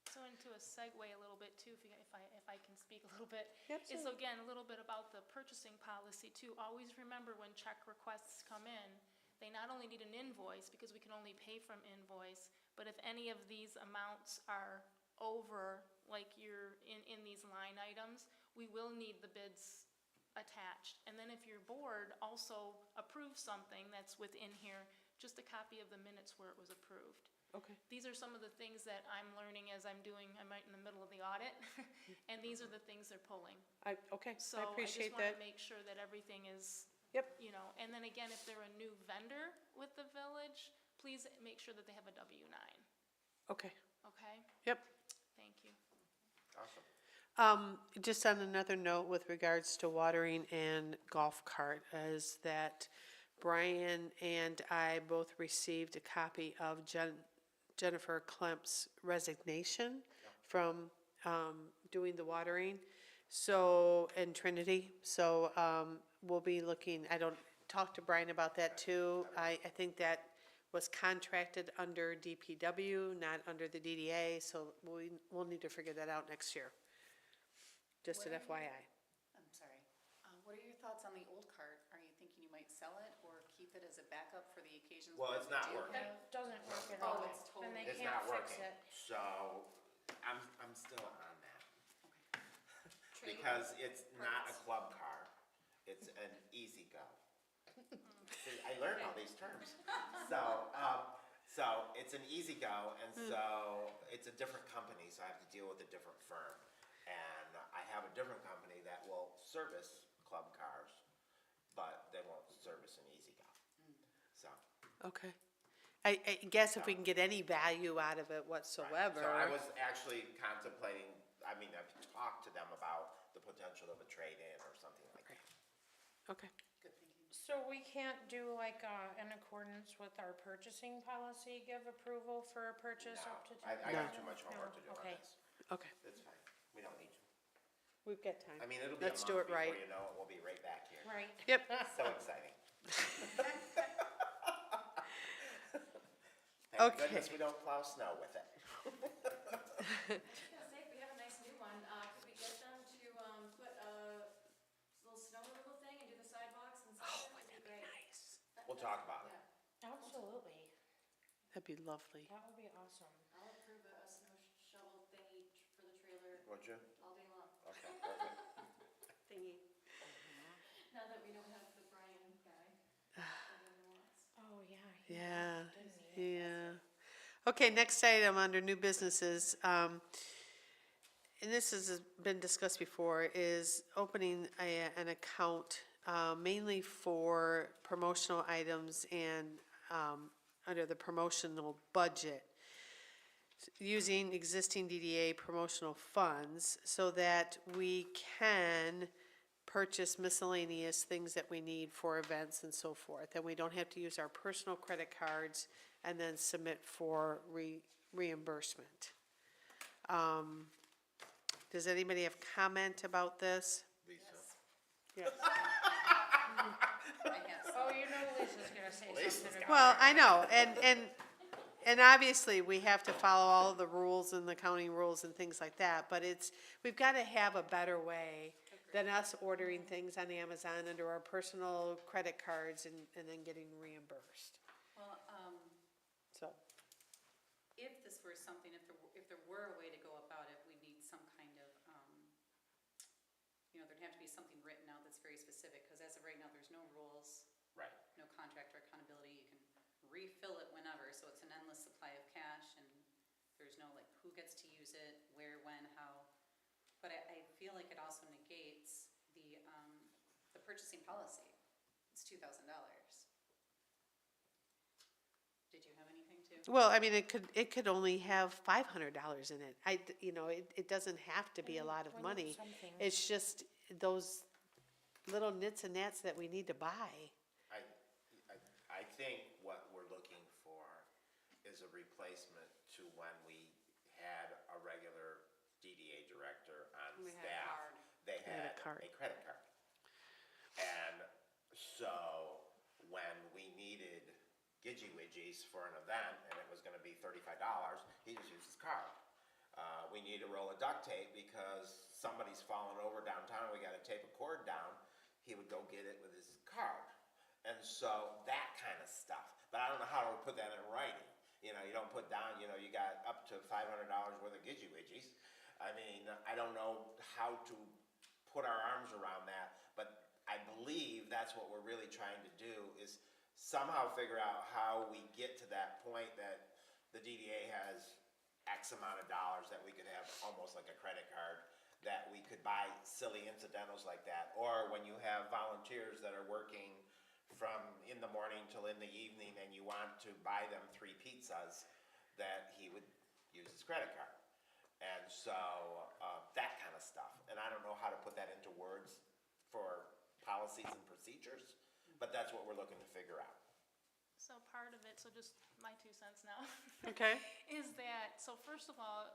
So into a segue a little bit too, if I can speak a little bit. Absolutely. Is again, a little bit about the purchasing policy too. Always remember when check requests come in, they not only need an invoice, because we can only pay from invoice, but if any of these amounts are over, like you're in these line items, we will need the bids attached. And then if your board also approves something that's within here, just a copy of the minutes where it was approved. okay, These are some of the things that I'm learning as I'm right in the middle of the audit, and these are the things they're pulling. okay, So I appreciate I just want that. to make sure that everything is, Yep, you know, and then again, if they're a new vendor with the village, please make sure that they have a W-9, okay, okay? yep. Thank you. Awesome. Just on another note with regards to watering and golf cart, is that Brian and I both received a copy of Jennifer Klemp's resignation from doing the watering, so, in Trinity. So we'll be looking, I don't, talk to Brian about that too. I think that was contracted under DPW, not under the DDA, so we'll need to figure that out next year. Just an FYI. I'm sorry. What are your thoughts on the old cart? Are you thinking you might sell it or keep it as a backup for the occasions? Well, when it's we not do working. have- It doesn't work at Oh, all, it's and they It's can't not fix working, it. so I'm still on that. Because it's not a club car, it's an easy go. See, I learned all these terms. So it's an easy go, and so it's a different company, so I have to deal with a different firm. And I have a different company that will service club cars, but they won't service an easy go. So. Okay. I guess if we can get any value out of it whatsoever. So I was actually contemplating, I mean, I've talked to them about the potential of a trade-in or something like that. Okay, Good thinking. So we can't do like, in accordance with our purchasing policy, give approval for a purchase up to No, I got $10,000? too much homework to do on Okay. this. okay, It's fine, we don't need to. we've got time. I mean, it'll be a Let's do month it right. before you know it, we'll be right back here. Right. Yep, So exciting. Okay. Thank goodness we don't plow snow with it. I was gonna say, if we have a nice new one, could we get them to, put a little snow removal thing and do the sidewalks and stuff? That'd be great. nice. We'll talk about it. Yeah, Absolutely. That'd be lovely. That would be awesome. I'll approve a snow shovel thingy for the trailer Would you? all day long, Okay, perfect. Thingy. now that we don't have the Brian guy. that everyone wants. Oh, yeah. he Yeah, did, didn't he? yeah. Okay, next item under new businesses, and this has been discussed before, is opening an account mainly for promotional items and under the promotional budget, using existing DDA promotional funds so that we can purchase miscellaneous things that we need for events and so forth, and we don't have to use our personal credit cards and then submit for reimbursement. Does anybody have comment about this? Lisa? Yes. I guess. Oh, you know Lisa's gonna say Lisa's something got about Well, I know, and obviously, we have to follow all of the rules and the accounting rules and things like that, but we've gotta have a better way than us ordering things on Amazon under our personal credit cards and then getting reimbursed, Well, so. if this were something, if there were a way to go about it, we need some kind of, there'd have to be something written out that's very specific, because as of right now, there's no rules, Right. no contract or accountability. You can refill it whenever, so it's an endless supply of cash, and there's no like who gets to use it, where, when, how. But I feel like it also negates the purchasing policy. It's $2,000. Did you have anything to? Well, I mean, it could only have $500 in it. It doesn't have to be a lot of We need money. something. It's just those little nits and nats that we need to buy. I think what we're looking for is a replacement to when we had a regular DDA director on We had a staff. card. They They had had a card. a credit card. And so when we needed Gidgy Widgies for an event and it was gonna be $35, he just used his card. We need a roll of duct tape because somebody's fallen over downtown, we gotta tape a cord down, he would go get it with his card. And so that kind of stuff, but I don't know how to put that in writing. You don't put down, you got up to $500 worth of Gidgy Widgies. I mean, I don't know how to put our arms around that, but I believe that's what we're really trying to do is somehow figure out how we get to that point that the DDA has X amount of dollars that we could have almost like a credit card, that we could buy silly incidentals like that. Or when you have volunteers that are working from in the morning till in the evening and you want to buy them 3 pizzas, that he would use his credit card. And so, that kind of stuff. And I don't know how to put that into words for policies and procedures, but that's what we're looking to figure out. So part of it, so just my 2 cents now. Okay. Is that, so first of all,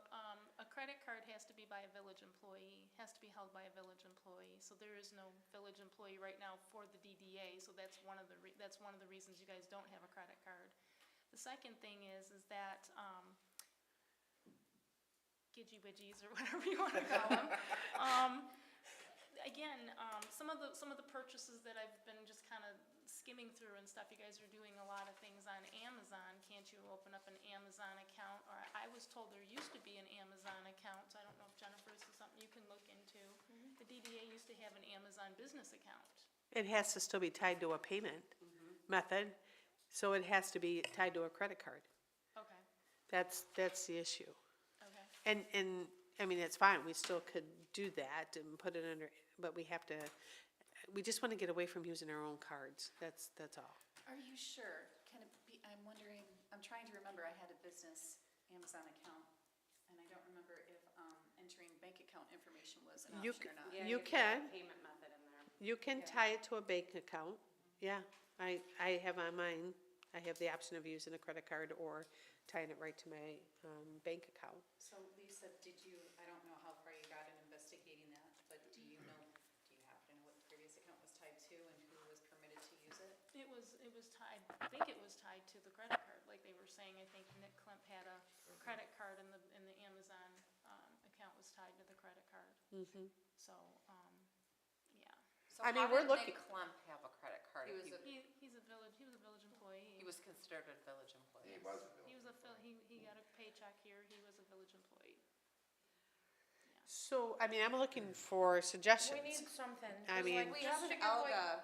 a credit card has to be by a village employee, has to be held by a village employee. So there is no village employee right now for the DDA, so that's one of the reasons you guys don't have a credit card. The second thing is that, Gidgy Widgies or whatever you wanna call them. Again, some of the purchases that I've been just kind of skimming through and stuff, you guys are doing a lot of things on Amazon. Can't you open up an Amazon account? Or I was told there used to be an Amazon account. I don't know if Jennifer, this is something you can look into. The DDA used to have an Amazon business account. It has to still be tied to a payment method, so it has to be tied to a credit card. Okay, That's the issue. okay. And, I mean, it's fine, we still could do that and put it under, but we just want to get away from using our own cards, that's all. Are you sure? I'm wondering, I'm trying to remember, I had a business Amazon account, and I don't remember if entering bank account information was an You option or not. Yeah, You have to have can. a Payment method in there. You can tie it to a bank account, yeah. I have on mine, I have the option of using a credit card or tying it right to my bank account. So Lisa, I don't know how far you got in investigating that, but do you happen to know what the previous account was tied to and who was permitted to use it? It was tied, I think it was tied to the credit card, like they were saying. I think Nick Klemp had a credit card and the Amazon account was tied to the credit card. So, yeah. So I mean, how we're did looking- Nick Klemp have a credit card? He if was he- He was a village employee. He was considered a village employee. He was a He was he got a paycheck here, he was a village employee. So, I mean, I'm looking for suggestions. We need something. I 'cause, mean- like, We just have to an give, like, Elga,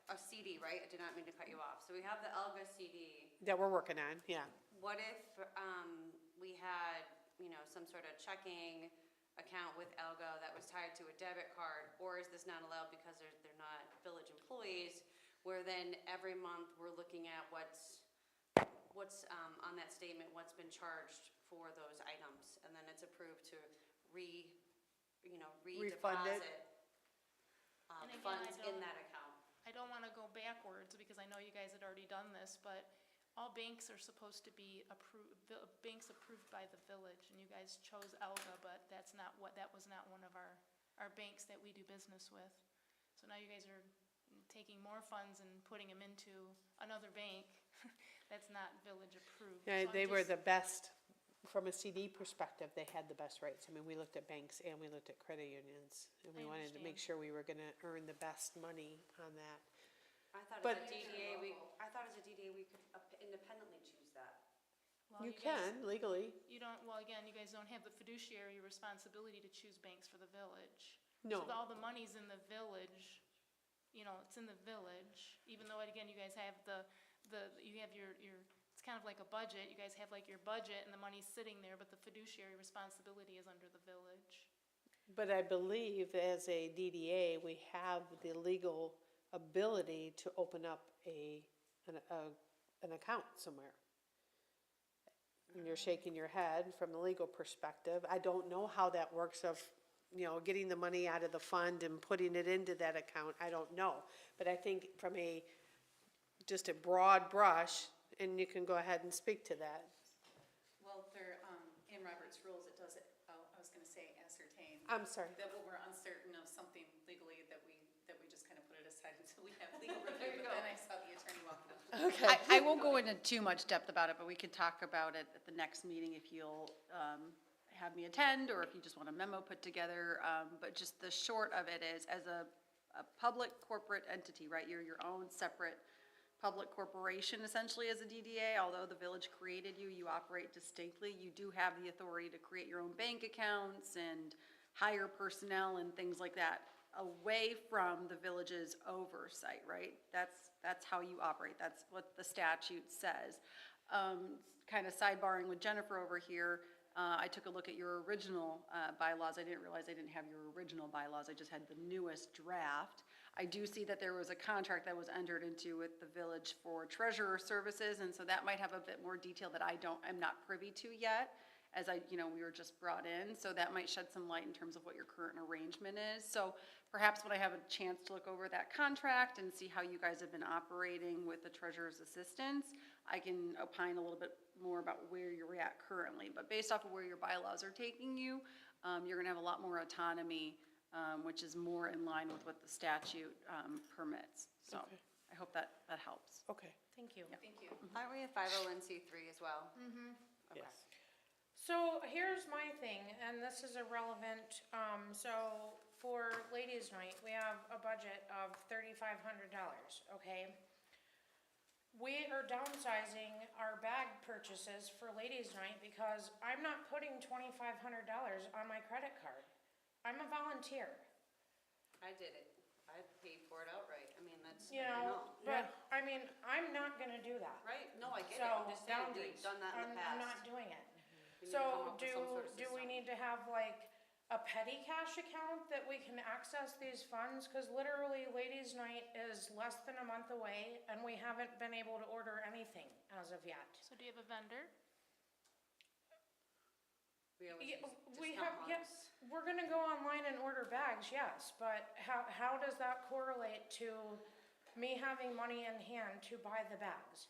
a CD, right? I did not mean to cut you off. So we have the Elga CD. That we're working on, yeah. What if we had, some sort of checking account with Elga that was tied to a debit card? Or is this not allowed because they're not village employees? Where then every month we're looking at what's on that statement, what's been charged for those items, and then it's approved to Refund it. redeposit And again, funds in that account. I don't wanna go backwards, because I know you guys had already done this, but all banks are supposed to be banks approved by the village, and you guys chose Elga, but that was not one of our banks that we do business with. So now you guys are taking more funds and putting them into another bank that's not village approved. Yeah, So they I'm were just- the best from a CD perspective, they had the best rates. I mean, we looked at banks and we looked at credit unions, and we I wanted to make understand. sure we were gonna earn the best money on that. I thought But- as a DDA, we could independently choose that. Well, You guys- can legally, You don't, well, again, you guys don't have the fiduciary responsibility to choose banks for the village. no, So all the money's in the village, you know, it's in the village, even though, again, you guys have you have your, it's kind of like a budget, you guys have like your budget and the money's sitting there, but the fiduciary responsibility is under the village. but I believe as a DDA, we have the legal ability to open up an account somewhere. And you're shaking your head from the legal perspective. I don't know how that works of, you know, getting the money out of the fund and putting it into that account. I don't know. But I think from just a broad brush, and you can go ahead and speak to that. Well, there, in Robert's rules, it does it, I was gonna say ascertain. I'm sorry. That when we're uncertain of something legally, that we just kind of put it aside until we have legal review, but then I saw the attorney walking up. Okay. I won't go into too much depth about it, but we could talk about it at the next meeting if you'll have me attend, or if you just want a memo put together. But just the short of it is, as a public corporate entity, right, you're your own separate public corporation essentially as a DDA. Although the village created you, you operate distinctly. You do have the authority to create your own bank accounts and hire personnel and things like that, away from the village's oversight, right? That's how you operate. That's what the statute says. Kind of sidebarring with Jennifer over here, I took a look at your original bylaws. I didn't realize I didn't have your original bylaws. I just had the newest draft. I do see that there was a contract that was entered into with the village for treasurer services, and so that might have a bit more detail that I'm not privy to yet, as we were just brought in. So that might shed some light in terms of what your current arrangement is. So perhaps when I have a chance to look over that contract and see how you guys have been operating with the treasurer's assistance, I can opine a little bit more about where you're at currently. But based off of where your bylaws are taking you, you're gonna have a lot more autonomy, which is more in line with what the statute permits. So Okay. I hope that helps. Okay, Thank you. Thank you. Aren't we a 501c3 as well? Okay. yes. So here's my thing, and this is irrelevant, so for ladies' night, we have a budget of $3,500, okay? We are downsizing our bag purchases for ladies' night because I'm not putting $2,500 on my credit card. I'm a volunteer, I did it. I paid for it outright. I mean, that's, you I know, know. but, I mean, I'm not gonna do that. Right? No, I get it. So, I'm just saying, we've boundaries. done that in the past. I'm not doing it. We need to come So up with some sort of do we system. need to have like a petty cash account that we can access these funds? Cause literally ladies' night is less than a month away and we haven't been able to order anything as of yet. So do you have a vendor? We always Yeah, use we discount have, yes, ones. we're gonna go online and order bags, yes, but how does that correlate to me having money in hand to buy the bags?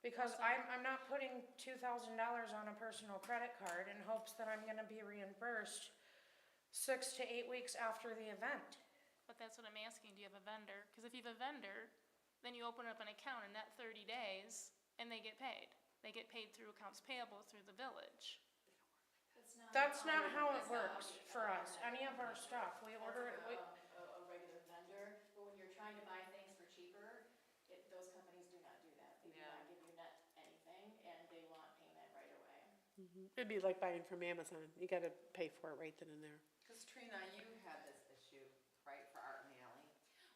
Because I'm not putting $2,000 on a personal credit card in hopes that I'm gonna be reimbursed 6 to 8 weeks after the event. But that's what I'm asking, do you have a vendor? Because if you have a vendor, then you open up an account in that 30 days, and they get paid. They get paid through accounts payable through the village. That's not how it works for us, any of our stuff, we order it, A regular vendor, but when you're trying to buy things for cheaper, those companies do not do that. They do Yeah. not give you net anything, and they want payment right away. It'd be like buying from Amazon. You gotta pay for it right then and there. Because Trina, you had this issue, right, for Art in the Alley?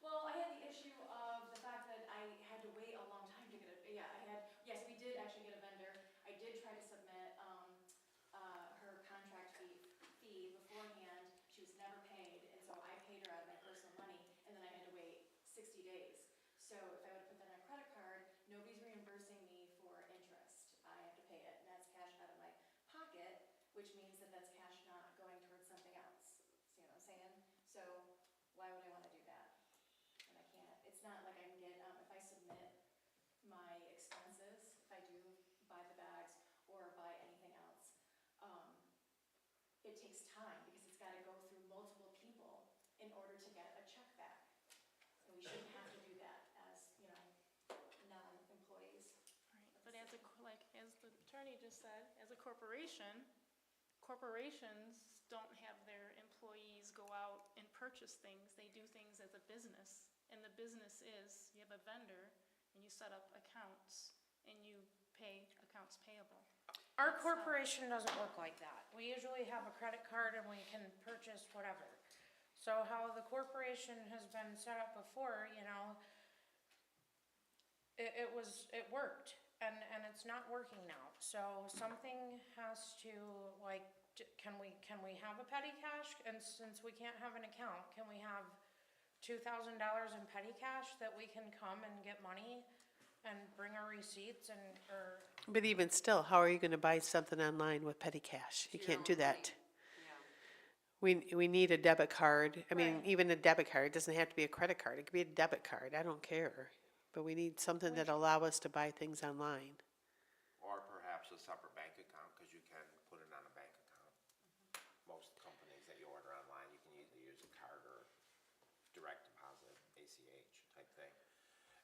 Well, I had the issue of the fact that I had to wait a long time to get yes, we did actually get a vendor. I did try to submit, her contract fee beforehand. She was never paid, and so I paid her out of my personal money, and then I had to wait 60 days. So if I would've put that on a credit card, nobody's reimbursing me for interest. I have to pay it, and that's cash out of my pocket, which means that that's cash not going towards something else. See what I'm saying? So why would I wanna do that? And I can't, it's not like I can get, if I submit my expenses, if I do buy the bags or buy anything else, it takes time because it's gotta go through multiple people in order to get a check back. And we shouldn't have to do that as, non-employees. Right, but as as the attorney just said, as a corporation, corporations don't have their employees go out and purchase things. They do things as a business. And the business is, you have a vendor, and you set up accounts, and you pay accounts payable. Our corporation doesn't work like that. We usually have a credit card and we can purchase whatever. So how the corporation has been set up before, you know, it worked, and it's not working now. So something has to, like, can we have a petty cash? And since we can't have an account, can we have $2,000 in petty cash that we can come and get money and bring our receipts and, or, But even still, how are you gonna buy something online with petty cash? You can't do that. We need a debit card. I mean, Right. even a debit card, it doesn't have to be a credit card. It could be a debit card. I don't care. But we need something that'll allow us to buy things online. Or perhaps a separate bank account, because you can put it on a bank account. Most companies that you order online, you can either use a card or direct deposit, ACH type thing.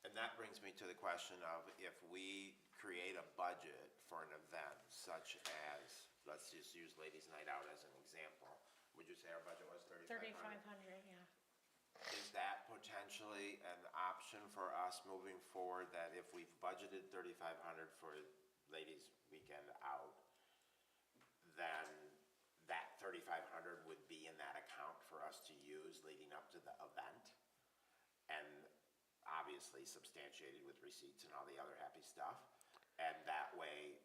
And that brings me to the question of if we create a budget for an event such as, let's just use Ladies' Night Out as an example. Would you say our budget was $3,500? 3,500, yeah. Is that potentially an option for us moving forward, that if we've budgeted $3,500 for Ladies' Weekend Out, then that $3,500 would be in that account for us to use leading up to the event? And obviously substantiated with receipts and all the other happy stuff. And that way,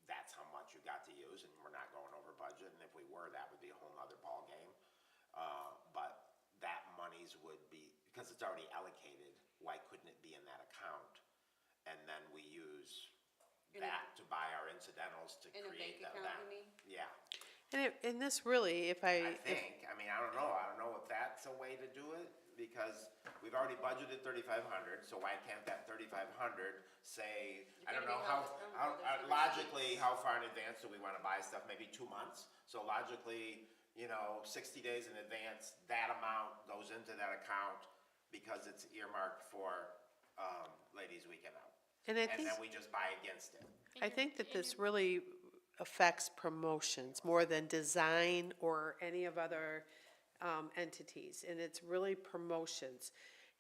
that's how much you got to use, and we're not going over budget. And if we were, that would be a whole nother ballgame. But that monies would be, because it's already allocated, why couldn't it be in that account? And then we use that to buy our incidentals to In a create bank the account, event. you mean? Yeah, And this really, if I think, I mean, I don't know if that's a way to do it, because we've already budgeted $3,500, so why can't that $3,500 say, I don't know, logically, how far in advance do we wanna buy stuff? Maybe 2 months? So logically, 60 days in advance, that amount goes into that account because it's earmarked for, Ladies' Weekend Out. And I And think, then we just buy against it. I think that this really affects promotions more than design or any of other entities, and it's really promotions.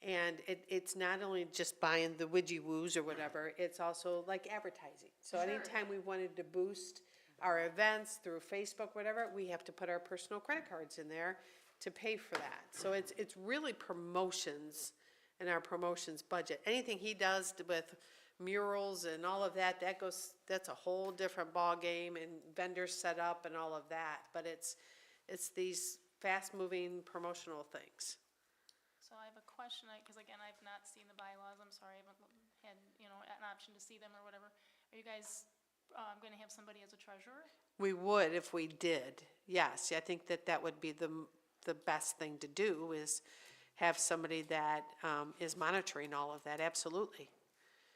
And it's not only just buying the widgy woos or whatever, it's also like advertising. So anytime we wanted to boost our events through Facebook, whatever, we have to put our personal credit cards in there to pay for that. So it's really promotions and our promotions budget. Anything he does with murals and all of that, that's a whole different ballgame, and vendors set up and all of that. But it's these fast-moving promotional things. so I have a question, because again, I've not seen the bylaws, I'm sorry, I haven't had, an option to see them or whatever. Are you guys, gonna have somebody as a treasurer? We would if we did, yes. I think that would be the best thing to do, is have somebody that is monitoring all of that, absolutely.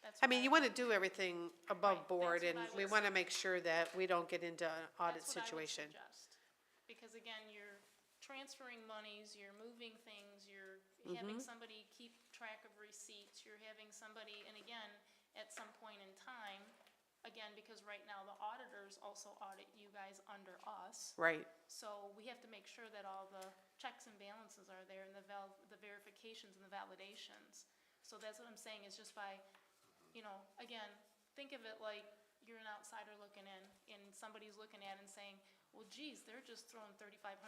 That's I mean, what you want to do everything above Right, board, that's and what I we was- want to make sure that we don't get into an audit That's what I would situation. suggest. Because again, you're transferring monies, you're moving things, you're having somebody keep track of receipts, you're having somebody, and again, at some point in time, again, because right now the auditors also audit you guys under us. Right, So we have to make sure that all the checks and balances are there, and the verifications and the validations. So that's what I'm saying, is just by, again, think of it like you're an outsider looking in, and somebody's looking at it and saying, well, geez, they're just throwing $3,500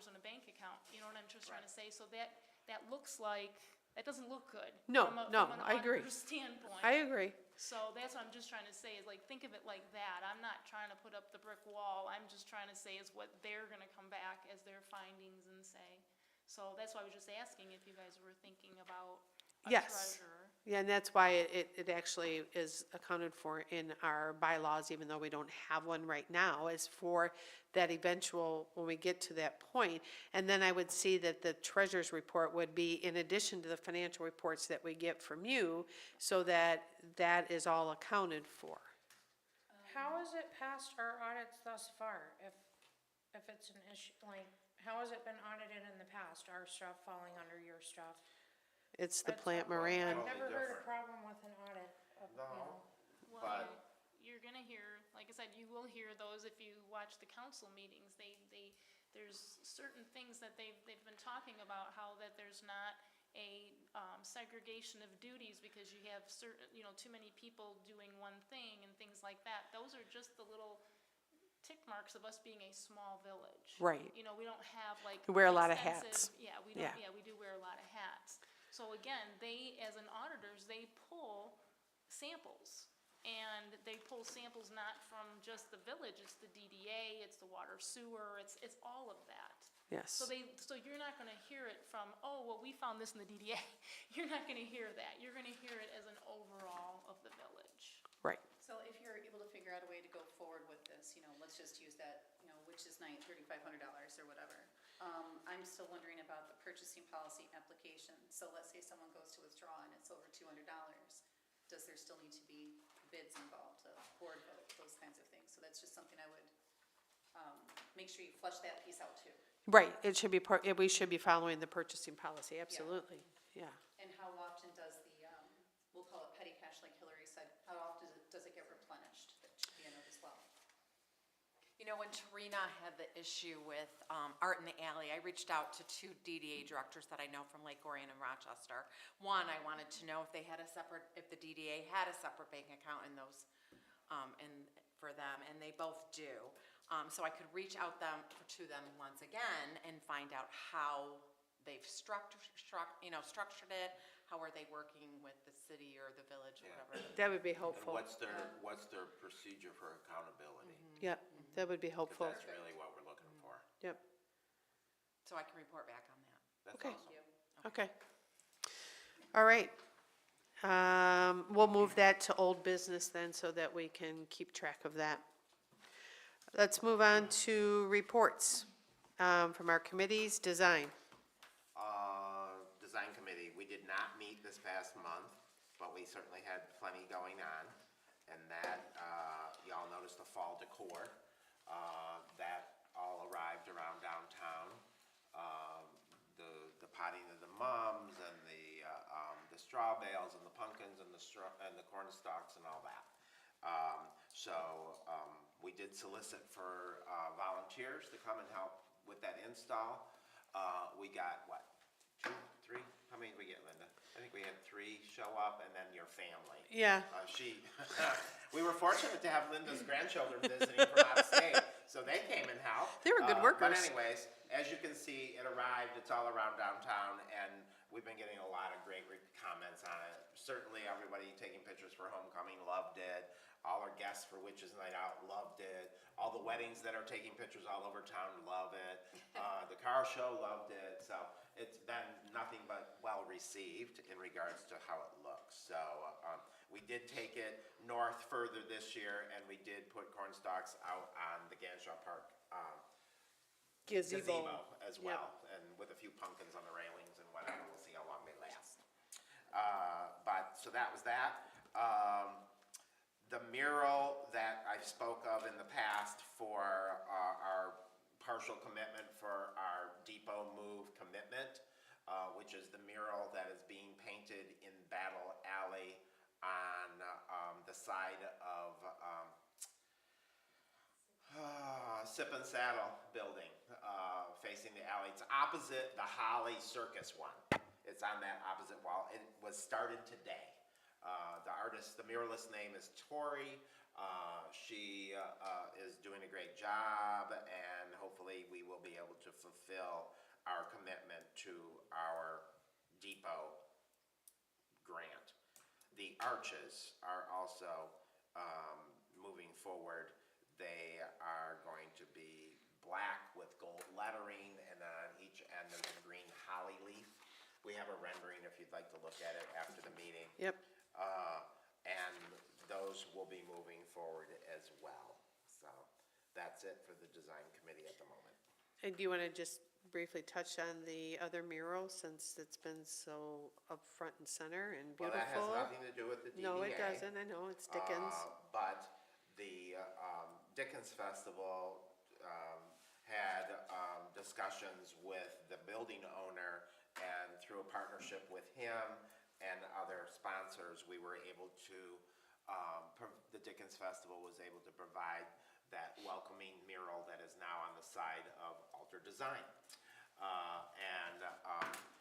in a bank account. You know what I'm just trying to say? So that looks like, that doesn't look good. No, from no, an I agree. auditor's standpoint. I agree. So that's what I'm just trying to say, is like, think of it like that. I'm not trying to put up the brick wall. I'm just trying to say is what they're gonna come back as their findings and say. So that's why I was just asking if you guys were thinking about a Yes. treasurer. Yeah, and that's why it actually is accounted for in our bylaws, even though we don't have one right now, is for that eventual, when we get to that point. And then I would see that the treasurer's report would be in addition to the financial reports that we get from you, so that is all accounted for. How has it passed our audits thus far, if it's an issue, like, how has it been audited in the past, our stuff falling under your stuff? It's the That's Plant what- Moran. I've never heard a different. problem with an audit of, No. Well, But- you're gonna like I said, you will hear those if you watch the council meetings. There's certain things that they've been talking about, how that there's not a segregation of duties because you have certain, too many people doing one thing and things like that. Those are just the little tick marks of us being a small village. Right. We don't have like. You wear a lot of extensive- hats. Yeah, we don't, Yeah. we do wear a lot of hats. So again, they, as an auditors, they pull samples. And they pull samples not from just the village, it's the DDA, it's the water sewer, it's all of that. Yes. So you're not gonna hear it from, oh, well, we found this in the DDA. You're not gonna hear that. You're gonna hear it as an overall of the village. Right. So if you're able to figure out a way to go forward with this, let's just use that, which is $3,500 or whatever. I'm still wondering about the purchasing policy application. So let's say someone goes to withdraw and it's over $200. Does there still need to be bids involved, a board vote, those kinds of things? So that's just something I would make sure you flush that piece out too. Right, it should be we should be following the purchasing policy, absolutely, yeah. And how often does the, we'll call it petty cash, like Hillary said, how often does it get replenished? That should be a note as well. When Tarina had the issue with Art in the Alley, I reached out to 2 DDA directors that I know from Lake Orion and Rochester. One, I wanted to know if the DDA had a separate bank account in those, for them, and they both do. So I could reach out to them once again and find out how they've structured it, how are they working with the city or the village or whatever. That would be And helpful. what's their procedure for accountability? Yep, that would be 'Cause helpful. that's really what we're looking for. Yep, So I can report back on that. That's Okay. awesome. okay. All right. We'll move that to old business then so that we can keep track of that. Let's move on to reports from our committees. Design. Design committee, we did not meet this past month, but we certainly had plenty going on. And that, y'all noticed the fall decor, that all arrived around downtown. The potting of the mums and the straw bales and the pumpkins and the corn stalks and all that. We did solicit for volunteers to come and help with that install. We got, what, 2, 3? How many did we get, Linda? I think we had 3 show up, and then your family. Yeah. We were fortunate to have Linda's grandchildren visiting from out of state, so they came and helped. They were good workers. But anyways, as you can see, it arrived, it's all around downtown, and we've been getting a lot of great comments on it. Certainly, everybody taking pictures for homecoming loved it. All our guests for Witches Night Out loved it. All the weddings that are taking pictures all over town love it. The car show loved it. So it's been nothing but well received in regards to how it looks. So we did take it north further this year, and we did put corn stalks out on the Ganshaw Park gazebo as well, and with a few pumpkins on the railings and whatever. We'll see how long they last. So that was that. The mural that I spoke of in the past for our partial commitment for our depot move commitment, which is the mural that is being painted in Battle Alley on the side of Sip and Saddle building, facing the alley. It's opposite the Holly Circus one. It's on that opposite wall. It was started today. The muralist's name is Tori. She is doing a great job, and hopefully we will be able to fulfill our commitment to our depot grant. The arches are also moving forward. They are going to be black with gold lettering, and then on each end there's a green holly leaf. We have a rendering if you'd like to look at it after the meeting. Yep. And those will be moving forward as well. So that's it for the design committee at the moment. And do you want to just briefly touch on the other mural since it's been so up front and center and beautiful? Well, that has nothing to do with the DDA. No, it doesn't. I know, it's Dickens. But the Dickens Festival had discussions with the building owner, and through a partnership with him and other sponsors, we were able to the Dickens Festival was able to provide that welcoming mural that is now on the side of Alter Design.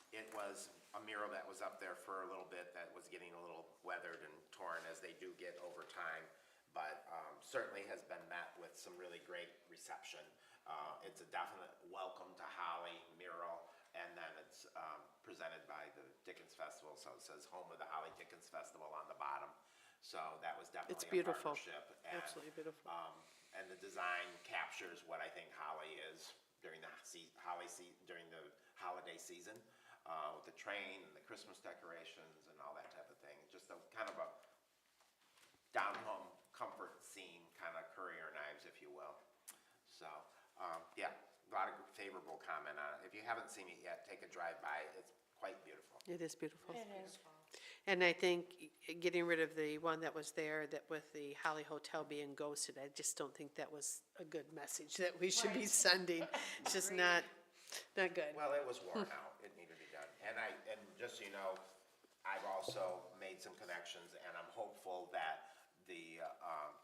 It was a mural that was up there for a little bit that was getting a little weathered and torn, as they do get over time, but certainly has been met with some really great reception. It's a definite welcome to Holly mural, and then it's presented by the Dickens Festival, so it says Home of the Holly Dickens Festival on the bottom. So that was definitely It's a beautiful. partnership. And, Absolutely beautiful. And the design captures what I think Holly is during the during the holiday season, with the train and the Christmas decorations and all that type of thing. Just a kind of a down-home comfort scene, kind of courier knives, if you will. So, yeah, a lot of favorable comment on it. If you haven't seen it yet, take a drive by. It's quite beautiful. It is beautiful. It is. And I think getting rid of the one that was there, that with the Holly Hotel being ghosted, I just don't think that was a good message that we should be sending. It's just not good. Well, it was worn out. It needed to be done. And just so you know, I've also made some connections, and I'm hopeful that the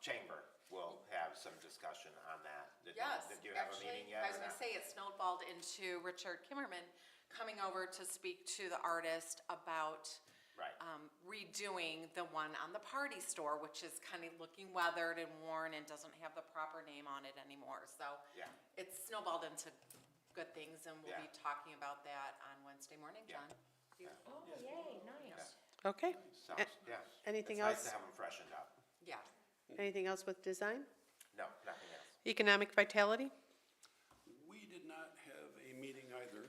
chamber will have some discussion on that. Yes, Did you have a meeting yet? I was or gonna not? say, it snowballed into Richard Kimmerman coming over to speak to the artist about Right. redoing the one on the party store, which is kind of looking weathered and worn and doesn't have the proper name on it anymore. So Yeah. it's snowballed into good things, and we'll be Yeah. talking about that on Wednesday morning, Yeah. John. Oh, yay, nice. Okay. So, yeah. Anything It's nice else? to have them freshened up. Yeah. Anything else with design? No, nothing else. Economic vitality? We did not have a meeting either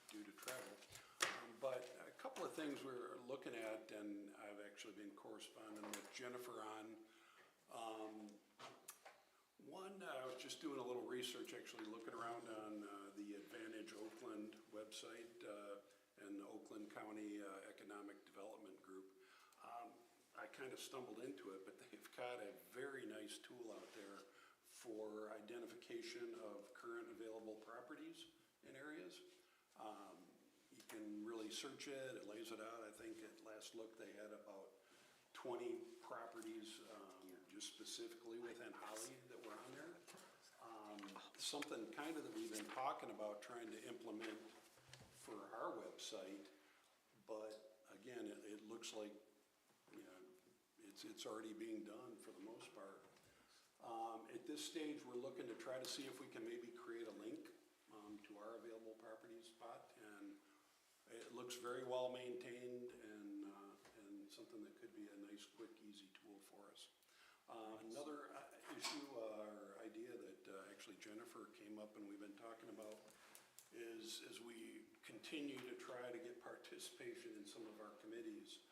due to travel, but a couple of things we're looking at, and I've actually been corresponding with Jennifer on. One, I was just doing a little research, actually looking around on the Advantage Oakland website and the Oakland County Economic Development Group. I kind of stumbled into it, but they've got a very nice tool out there for identification of current available properties in areas. You can really search it, it lays it out. I think at last look, they had about 20 properties just specifically within Holly that were on there. Something kind of that we've been talking about trying to implement for our website, but again, it looks like, you know, it's already being done for the most part. At this stage, we're looking to try to see if we can maybe create a link to our available properties spot, and it looks very well maintained and something that could be a nice, quick, easy tool for us. Another issue or idea that actually Jennifer came up and we've been talking about is as we continue to try to get participation in some of our committees,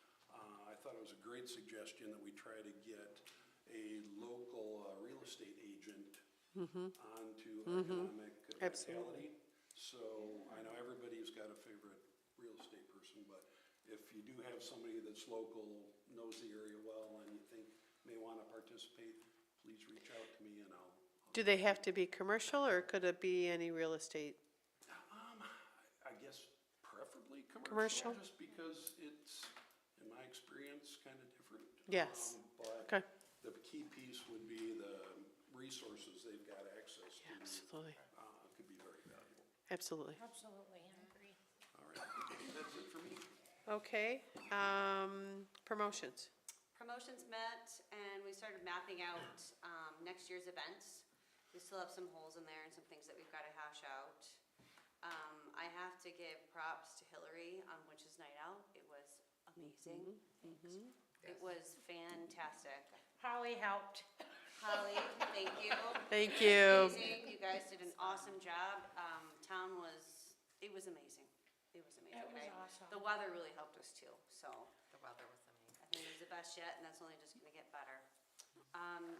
I thought it was a great suggestion that we try to get a local real estate agent onto economic vitality. So I know everybody's got a favorite real estate person, but if you do have somebody that's local, knows the area well, and you think may want to participate, please reach out to me and I'll. Do they have to be commercial, or could it be any real estate? I guess preferably Commercial? commercial, just because it's, in my experience, kind of different. Yes. But Okay. the key piece would be the resources they've got access to. Absolutely. Could be very valuable. Absolutely. Absolutely, I agree. All right, that's it for me. Okay, promotions. Promotions met, and we started mapping out next year's events. We still have some holes in there and some things that we've got to hash out. I have to give props to Hillary on Witches Night Out. It was amazing. It was fantastic. Holly helped. Holly, thank you. Thank you. Amazing. You guys did an awesome job. Town was, it was amazing. It was amazing. It was I- awesome. The weather really helped us too, so. The weather was amazing. I think it was the best yet, and that's only just gonna get better.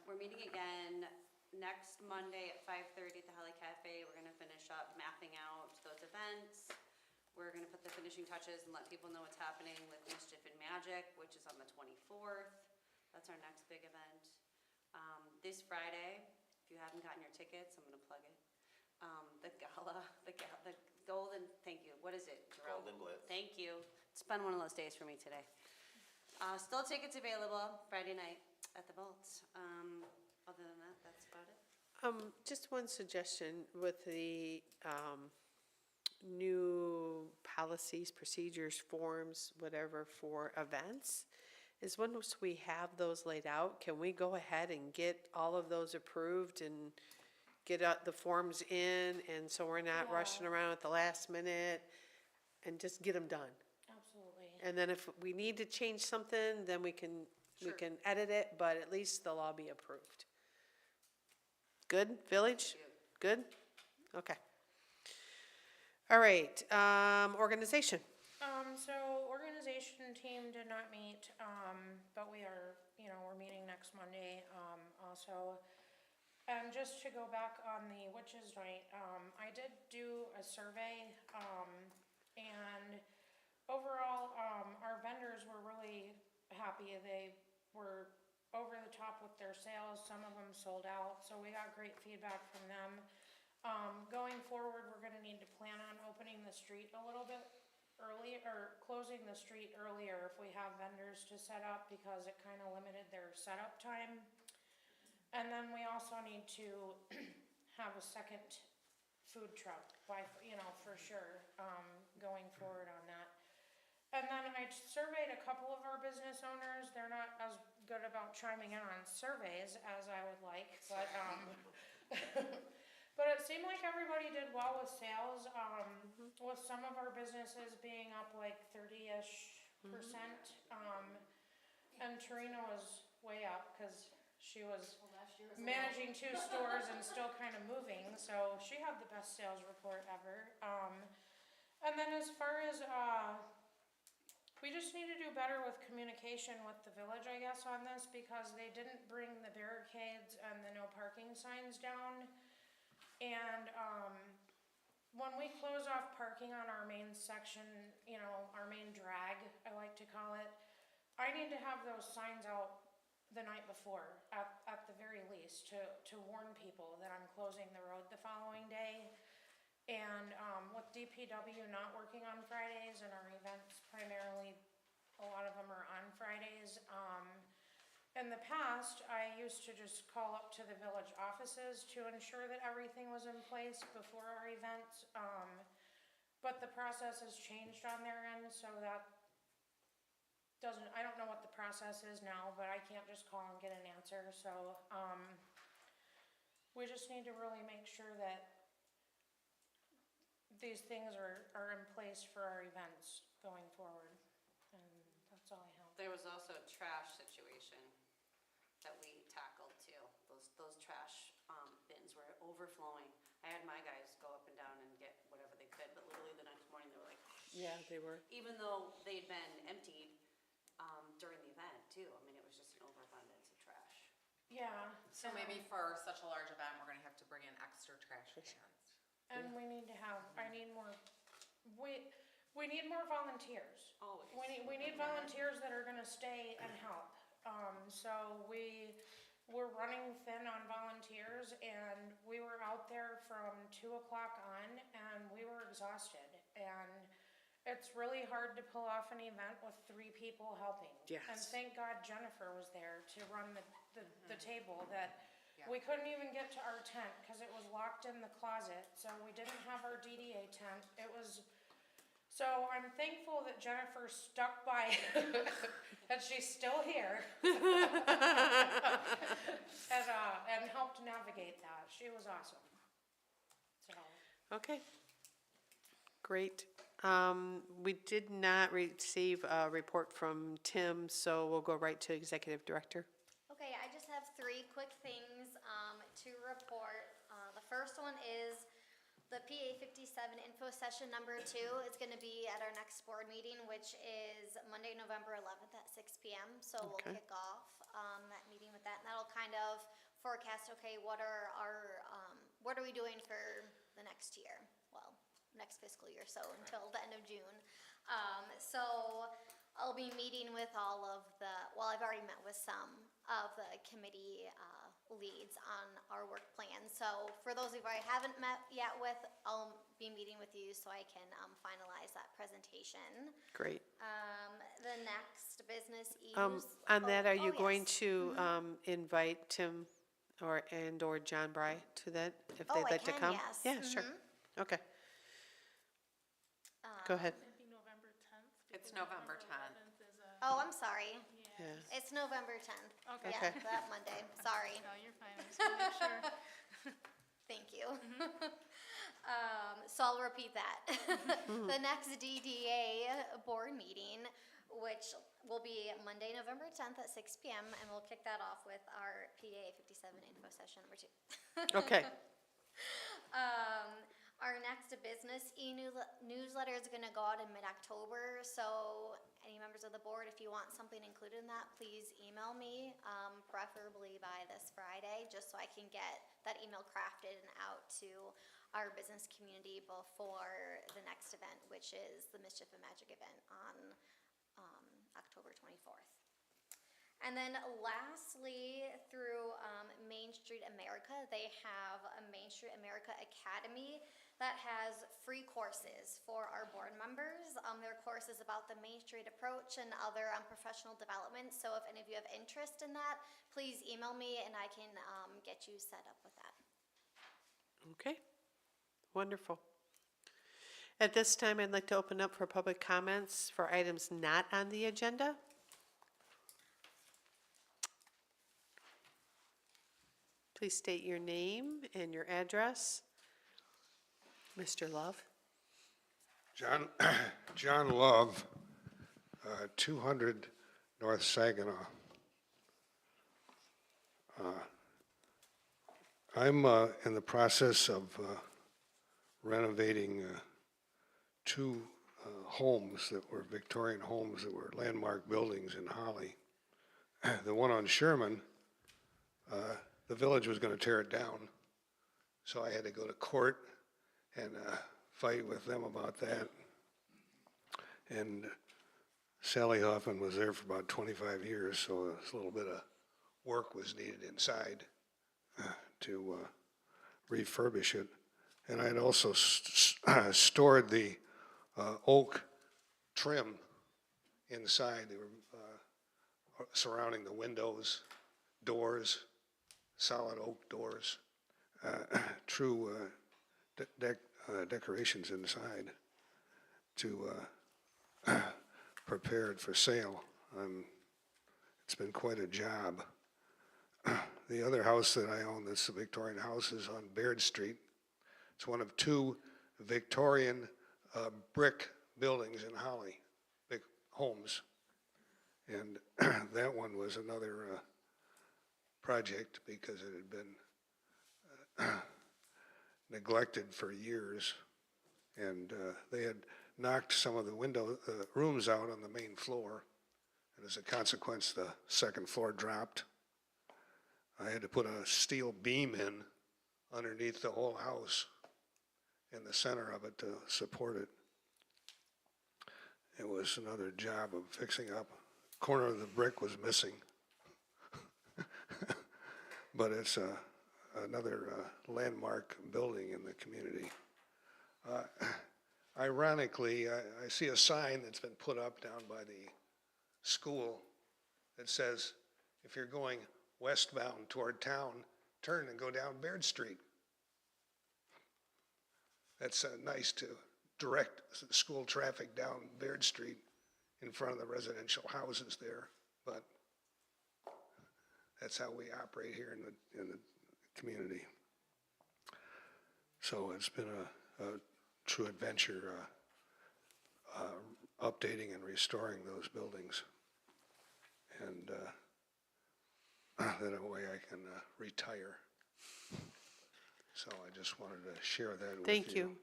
We're meeting again next Monday at 5:30 at the Holly Cafe. We're gonna finish up mapping out those events. We're gonna put the finishing touches and let people know what's happening with Mischief and Magic, which is on the 24th. That's our next big event. This Friday, if you haven't gotten your tickets, I'm gonna plug it. The golden, thank you, what is it, Jerome? Golden Blitz. Thank you. It's been one of those days for me today. Still tickets available Friday night. at the vault. Other than that, that's about it. Just one suggestion with the, new policies, procedures, forms, whatever for events, is once we have those laid out, can we go ahead and get all of those approved and get the forms in, and so we're not rushing around at the last minute, and just get them done? Absolutely. And then if we need to change something, then we can edit it, but at least they'll all be approved. Good, Village? Good? Okay. All right, organization. So organization team did not meet, but we are, we're meeting next Monday, also. And just to go back on the Witches Night, I did do a survey, and overall, our vendors were really happy. They were over the top with their sales. Some of them sold out, so we got great feedback from them. Going forward, we're gonna need to plan on opening the street a little bit early, or closing the street earlier if we have vendors to set up, because it kinda limited their setup time. And then we also need to have a second food truck, for sure, going forward on that. And then I surveyed a couple of our business owners. They're not as good about chiming in on surveys as I would like, but, but it seemed like everybody did well with sales, with some of our businesses being up like 30-ish%. And Tarina was way up, cause she was managing 2 stores and still kind of moving, so she had the best sales report ever. And then as far as, we just need to do better with communication with the village, I guess, on this, because they didn't bring the barricades and the no parking signs down. And, when we close off parking on our main section, our main drag, I like to call it, I need to have those signs out the night before, at the very least, to warn people that I'm closing the road the following day. And, with DPW not working on Fridays and our events primarily, a lot of them are on Fridays, in the past, I used to just call up to the village offices to ensure that everything was in place before our events. But the process has changed on their end, so that I don't know what the process is now, but I can't just call and get an answer, so, we just need to really make sure that these things are in place for our events going forward, and that's all I have. There was also a trash situation that we tackled too. Those trash bins were overflowing. I had my guys go up and down and get whatever they could, but literally the next morning they were like, Yeah, they were. even though they'd been emptied during the event too. I mean, it was just an overabundance of trash. Yeah. So maybe for such a large event, we're gonna have to bring in extra trash cans. And we need to have, we need more volunteers. Always. We need volunteers that are gonna stay and help. So we're running thin on volunteers, and we were out there from 2 o'clock on, and we were exhausted. And it's really hard to pull off an event with 3 people helping. Yes. And thank God Jennifer was there to run the table, that we couldn't even get to our tent because it was locked in the closet, so we didn't have our DDA tent. So I'm thankful that Jennifer stuck by, that she's still here. And helped navigate that. She was awesome. So. Okay. Great. We did not receive a report from Tim, so we'll go right to Executive Director. Okay, I just have 3 quick things to report. The first one is the PA 57 info session number 2 is going to be at our next board meeting, which is Monday, November 11th at 6 p.m. So we'll kick off that meeting with that, and that'll kind of forecast, okay, what are we doing for the next year? Well, next fiscal year, so until the end of June. So I'll be meeting with all of I've already met with some of the committee leads on our work plan. So for those of you I haven't met yet with, I'll be meeting with you so I can finalize that presentation. Great. The next business On that, are you going yes. to invite Tim or John Bry to that, if Oh, they'd I like to can, come? yes. Yeah, sure. Okay. Go ahead. It'd be November 10th. It's because November 10th. 11th is a, Oh, I'm sorry. Yeah. It's November 10th. Okay. Yeah, Okay. that Monday. Sorry. no, you're fine, I just wanna make sure. Thank you. So I'll repeat that. The next DDA board meeting, which will be Monday, November 10th at 6 PM, and we'll kick that off with our PA 57 info session number 2. Okay. Our next business newsletter is gonna go out in mid-October, so any members of the board, if you want something included in that, please email me, preferably by this Friday, just so I can get that email crafted and out to our business community before the next event, which is the Mischief and Magic event on October 24th. And then lastly, through Main Street America, they have a Main Street America Academy that has free courses for our board members. Their course is about the Main Street approach and other professional development. So if any of you have interest in that, please email me and I can get you set up with that. Okay. Wonderful. At this time, I'd like to open up for public comments for items not on the agenda. Please state your name and your address. Mr. Love? John Love, 200 North Saginaw. I'm in the process of renovating two homes that were Victorian homes that were landmark buildings in Holly. The one on Sherman, the village was going to tear it down, so I had to go to court and fight with them about that. And Sally Hoffman was there for about 25 years, so a little bit of work was needed inside to refurbish it. And I had also stored the oak trim inside. They were surrounding the windows, doors, solid oak doors, true decorations inside to prepare it for sale. It's been quite a job. The other house that I own, that's the Victorian house, is on Baird Street. It's one of two Victorian brick buildings in Holly, big homes. And that one was another project because it had been neglected for years. And they had knocked some of the rooms out on the main floor. And as a consequence, the second floor dropped. I had to put a steel beam in underneath the whole house in the center of it to support it. It was another job of fixing up. Corner of the brick was missing. But it's another landmark building in the community. Ironically, I see a sign that's been put up down by the school that says, if you're going westbound toward town, turn and go down Baird Street. That's nice to direct school traffic down Baird Street in front of the residential houses there, but that's how we operate here in the community. So it's been a true adventure updating and restoring those buildings. And that way I can retire. So I just wanted to share that with you. Thank you.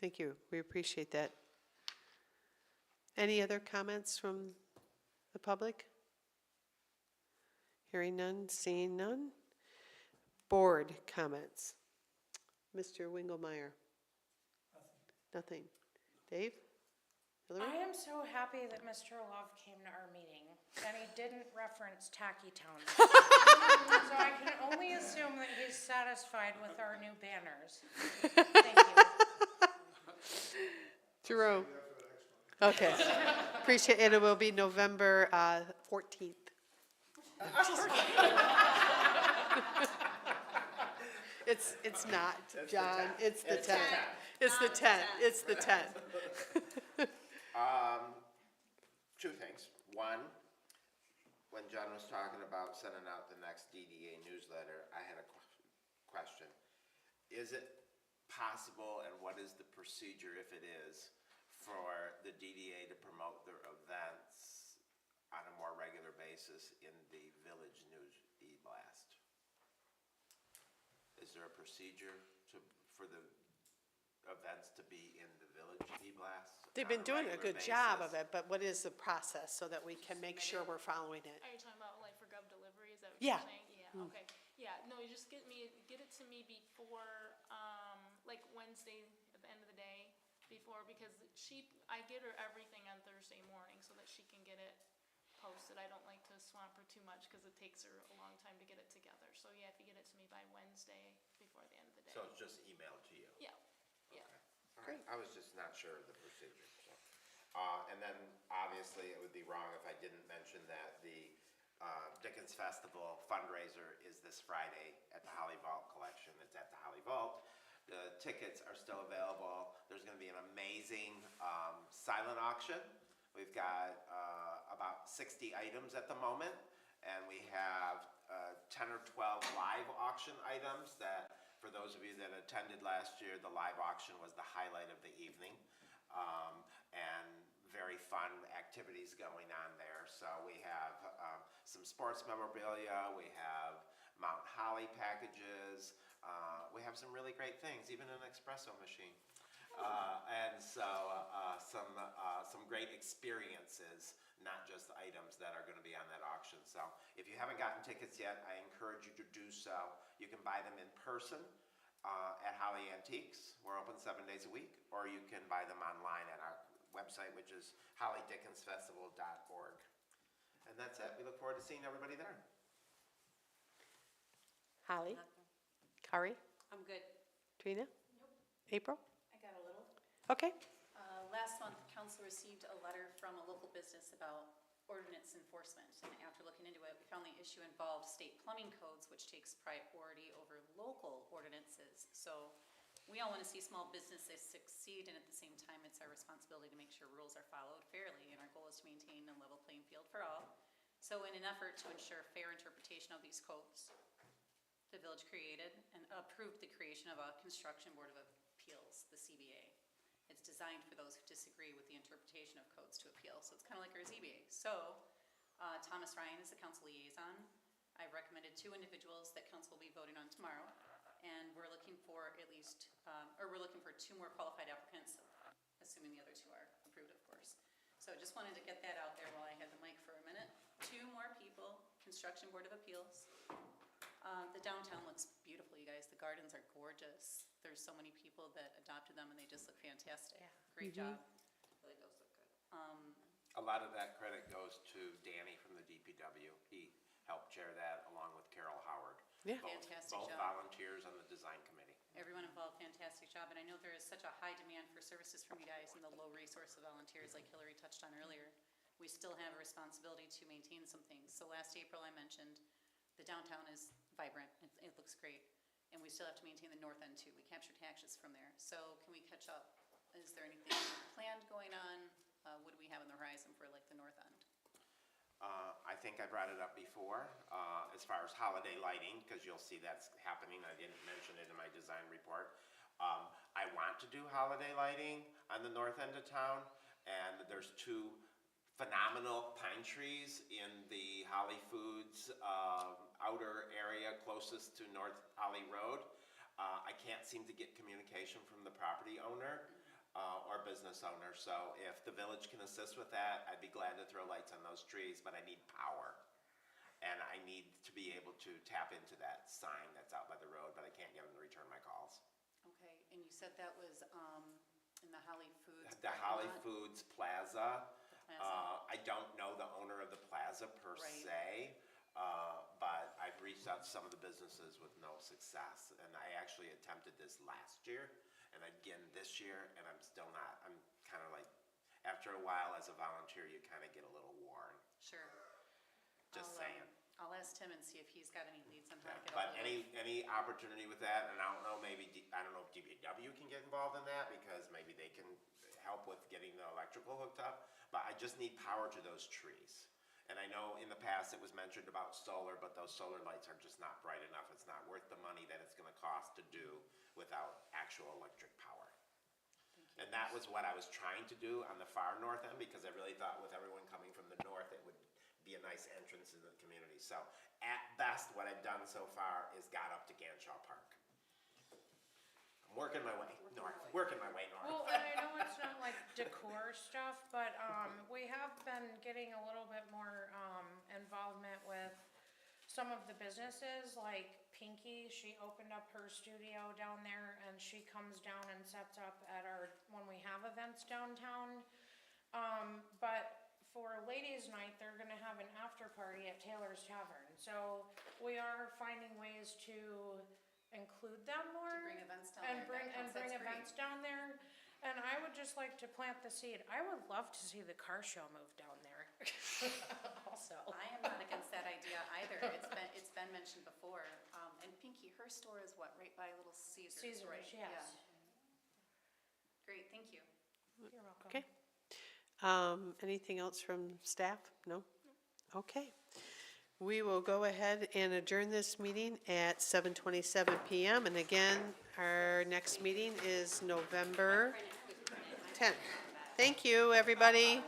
Thank you. We appreciate that. Any other comments from the public? Hearing none, seeing none. Board comments. Mr. Wingelmeyer? Nothing. Dave? Hillary? I am so happy that Mr. Love came to our meeting. And he didn't reference Tacky Town. So I can only assume that he's satisfied with our new banners. Thank you. Jerome? Okay. Appreciate it. It will be November 14th. It's not, John. It's the 10th. It's the 10th. It's the 10th. Two things. One, when John was talking about sending out the next DDA newsletter, I had a question. Is it possible, and what is the procedure, if it is, for the DDA to promote their events on a more regular basis in the Village News e-blast? Is there a procedure for the events to be in the Village e-blast? They've been doing a good job of it, but what is the process so that we can make sure we're following it? Are you talking about like for gov delivery, is that what Yeah. you're saying? Yeah, okay. Yeah, no, you just get it to me before, like Wednesday at the end of the day, before, because I get her everything on Thursday morning so that she can get it posted. I don't like to swamp her too much because it takes her a long time to get it together. So yeah, if you get it to me by Wednesday before the end of the day. So it's just emailed to you? Yeah, yeah. All right. I was just not sure of the procedure, so. And then, obviously, it would be wrong if I didn't mention that the Dickens Festival fundraiser is this Friday at the Holly Vault Collection. It's at the Holly Vault. The tickets are still available. There's gonna be an amazing silent auction. We've got about 60 items at the moment, and we have 10 or 12 live auction items that, for those of you that attended last year, the live auction was the highlight of the evening. And very fun activities going on there. So we have some sports memorabilia, we have Mount Holly packages, we have some really great things, even an espresso machine. And so some great experiences, not just items that are gonna be on that auction. So if you haven't gotten tickets yet, I encourage you to do so. You can buy them in person at Holly Antiques. We're open 7 days a week, or you can buy them online at our website, which is hollydickensfestival.org. And that's it. We look forward to seeing everybody there. Holly? Kari? I'm good. Trina? April? I got a little. Okay. Last month, council received a letter from a local business about ordinance enforcement. And after looking into it, we found the issue involved state plumbing codes, which takes priority over local ordinances. So we all want to see small businesses succeed, and at the same time, it's our responsibility to make sure rules are followed fairly, and our goal is to maintain a level playing field for all. So in an effort to ensure fair interpretation of these codes, the village created and approved the creation of a Construction Board of Appeals, the CBA. It's designed for those who disagree with the interpretation of codes to appeal, so it's kind of like our ZBA. So Thomas Ryan is the council liaison. I've recommended 2 individuals that council will be voting on tomorrow, and we're looking for at least, we're looking for 2 more qualified applicants, assuming the other 2 are approved, of course. So just wanted to get that out there while I had the mic for a minute. 2 more people, Construction Board of Appeals. The downtown looks beautiful, you guys. The gardens are gorgeous. There's so many people that adopted them, and they just look fantastic. Yeah. Great job. Really does look good. A lot of that credit goes to Danny from the DPW. He helped chair that along with Carol Howard. Yeah. Fantastic Both job. volunteers on the design committee. Everyone involved, fantastic job, and I know there is such a high demand for services from you guys and the low resource of volunteers like Hillary touched on earlier. We still have a responsibility to maintain some things. So last April, I mentioned the downtown is vibrant, it looks great, and we still have to maintain the north end too. We capture taxes from there. So can we catch up? Is there anything planned going on? What do we have on the horizon for like the north end? I think I brought it up before, as far as holiday lighting, because you'll see that's happening. I didn't mention it in my design report. I want to do holiday lighting on the north end of town, and there's 2 phenomenal pine trees in the Holly Foods outer area closest to North Holly Road. I can't seem to get communication from the property owner or business owner, so if the village can assist with that, I'd be glad to throw lights on those trees, but I need power. And I need to be able to tap into that sign that's out by the road, but I can't get them to return my calls. Okay, and you said that was in the Holly Foods. The Holly Foods Plaza, I don't know the owner of the plaza per Right. se, but I've reached out to some of the businesses with no success. And I actually attempted this last year and again this year, and I'm still not, I'm kind of like, after a while as a volunteer, you kind of get a little worn, Sure. just I'll, saying. I'll ask Tim and see if he's got any leads on how to get a But hold of. any opportunity with that, and I don't know, maybe, I don't know if DPW can get involved in that, because maybe they can help with getting the electrical hooked up, but I just need power to those trees. And I know in the past it was mentioned about solar, but those solar lights are just not bright enough. It's not worth the money that it's gonna cost to do without actual electric power. And that was what I was trying to do on the far north end, because I really thought with everyone coming from the north, it would be a nice entrance into the community. So at best, what I've done so far is got up to Ganshaw Park. I'm working my way north. Well, and I know it's not like decor stuff, but, we have been getting a little bit more, involvement with some of the businesses, like Pinky, she opened up her studio down there, and she comes down and sets up at when we have events downtown. But for ladies' night, they're gonna have an after party at Taylor's Tavern, so we are finding ways to include them more. To bring events down And there. bring, That and counts. bring That's great. events down there, and I would just like to plant the seed, I would love to see the car show move down there. Also. I am not against that idea either. It's been mentioned before. And Pinky, her store is what, right by Little Caesars, right? Caesar's, yes. Yeah. Great, thank you. You're welcome. Okay. Anything else from staff? No? Okay. We will go ahead and adjourn this meeting at 7:27 PM. And again, our next meeting is November 10th. Thank you, everybody.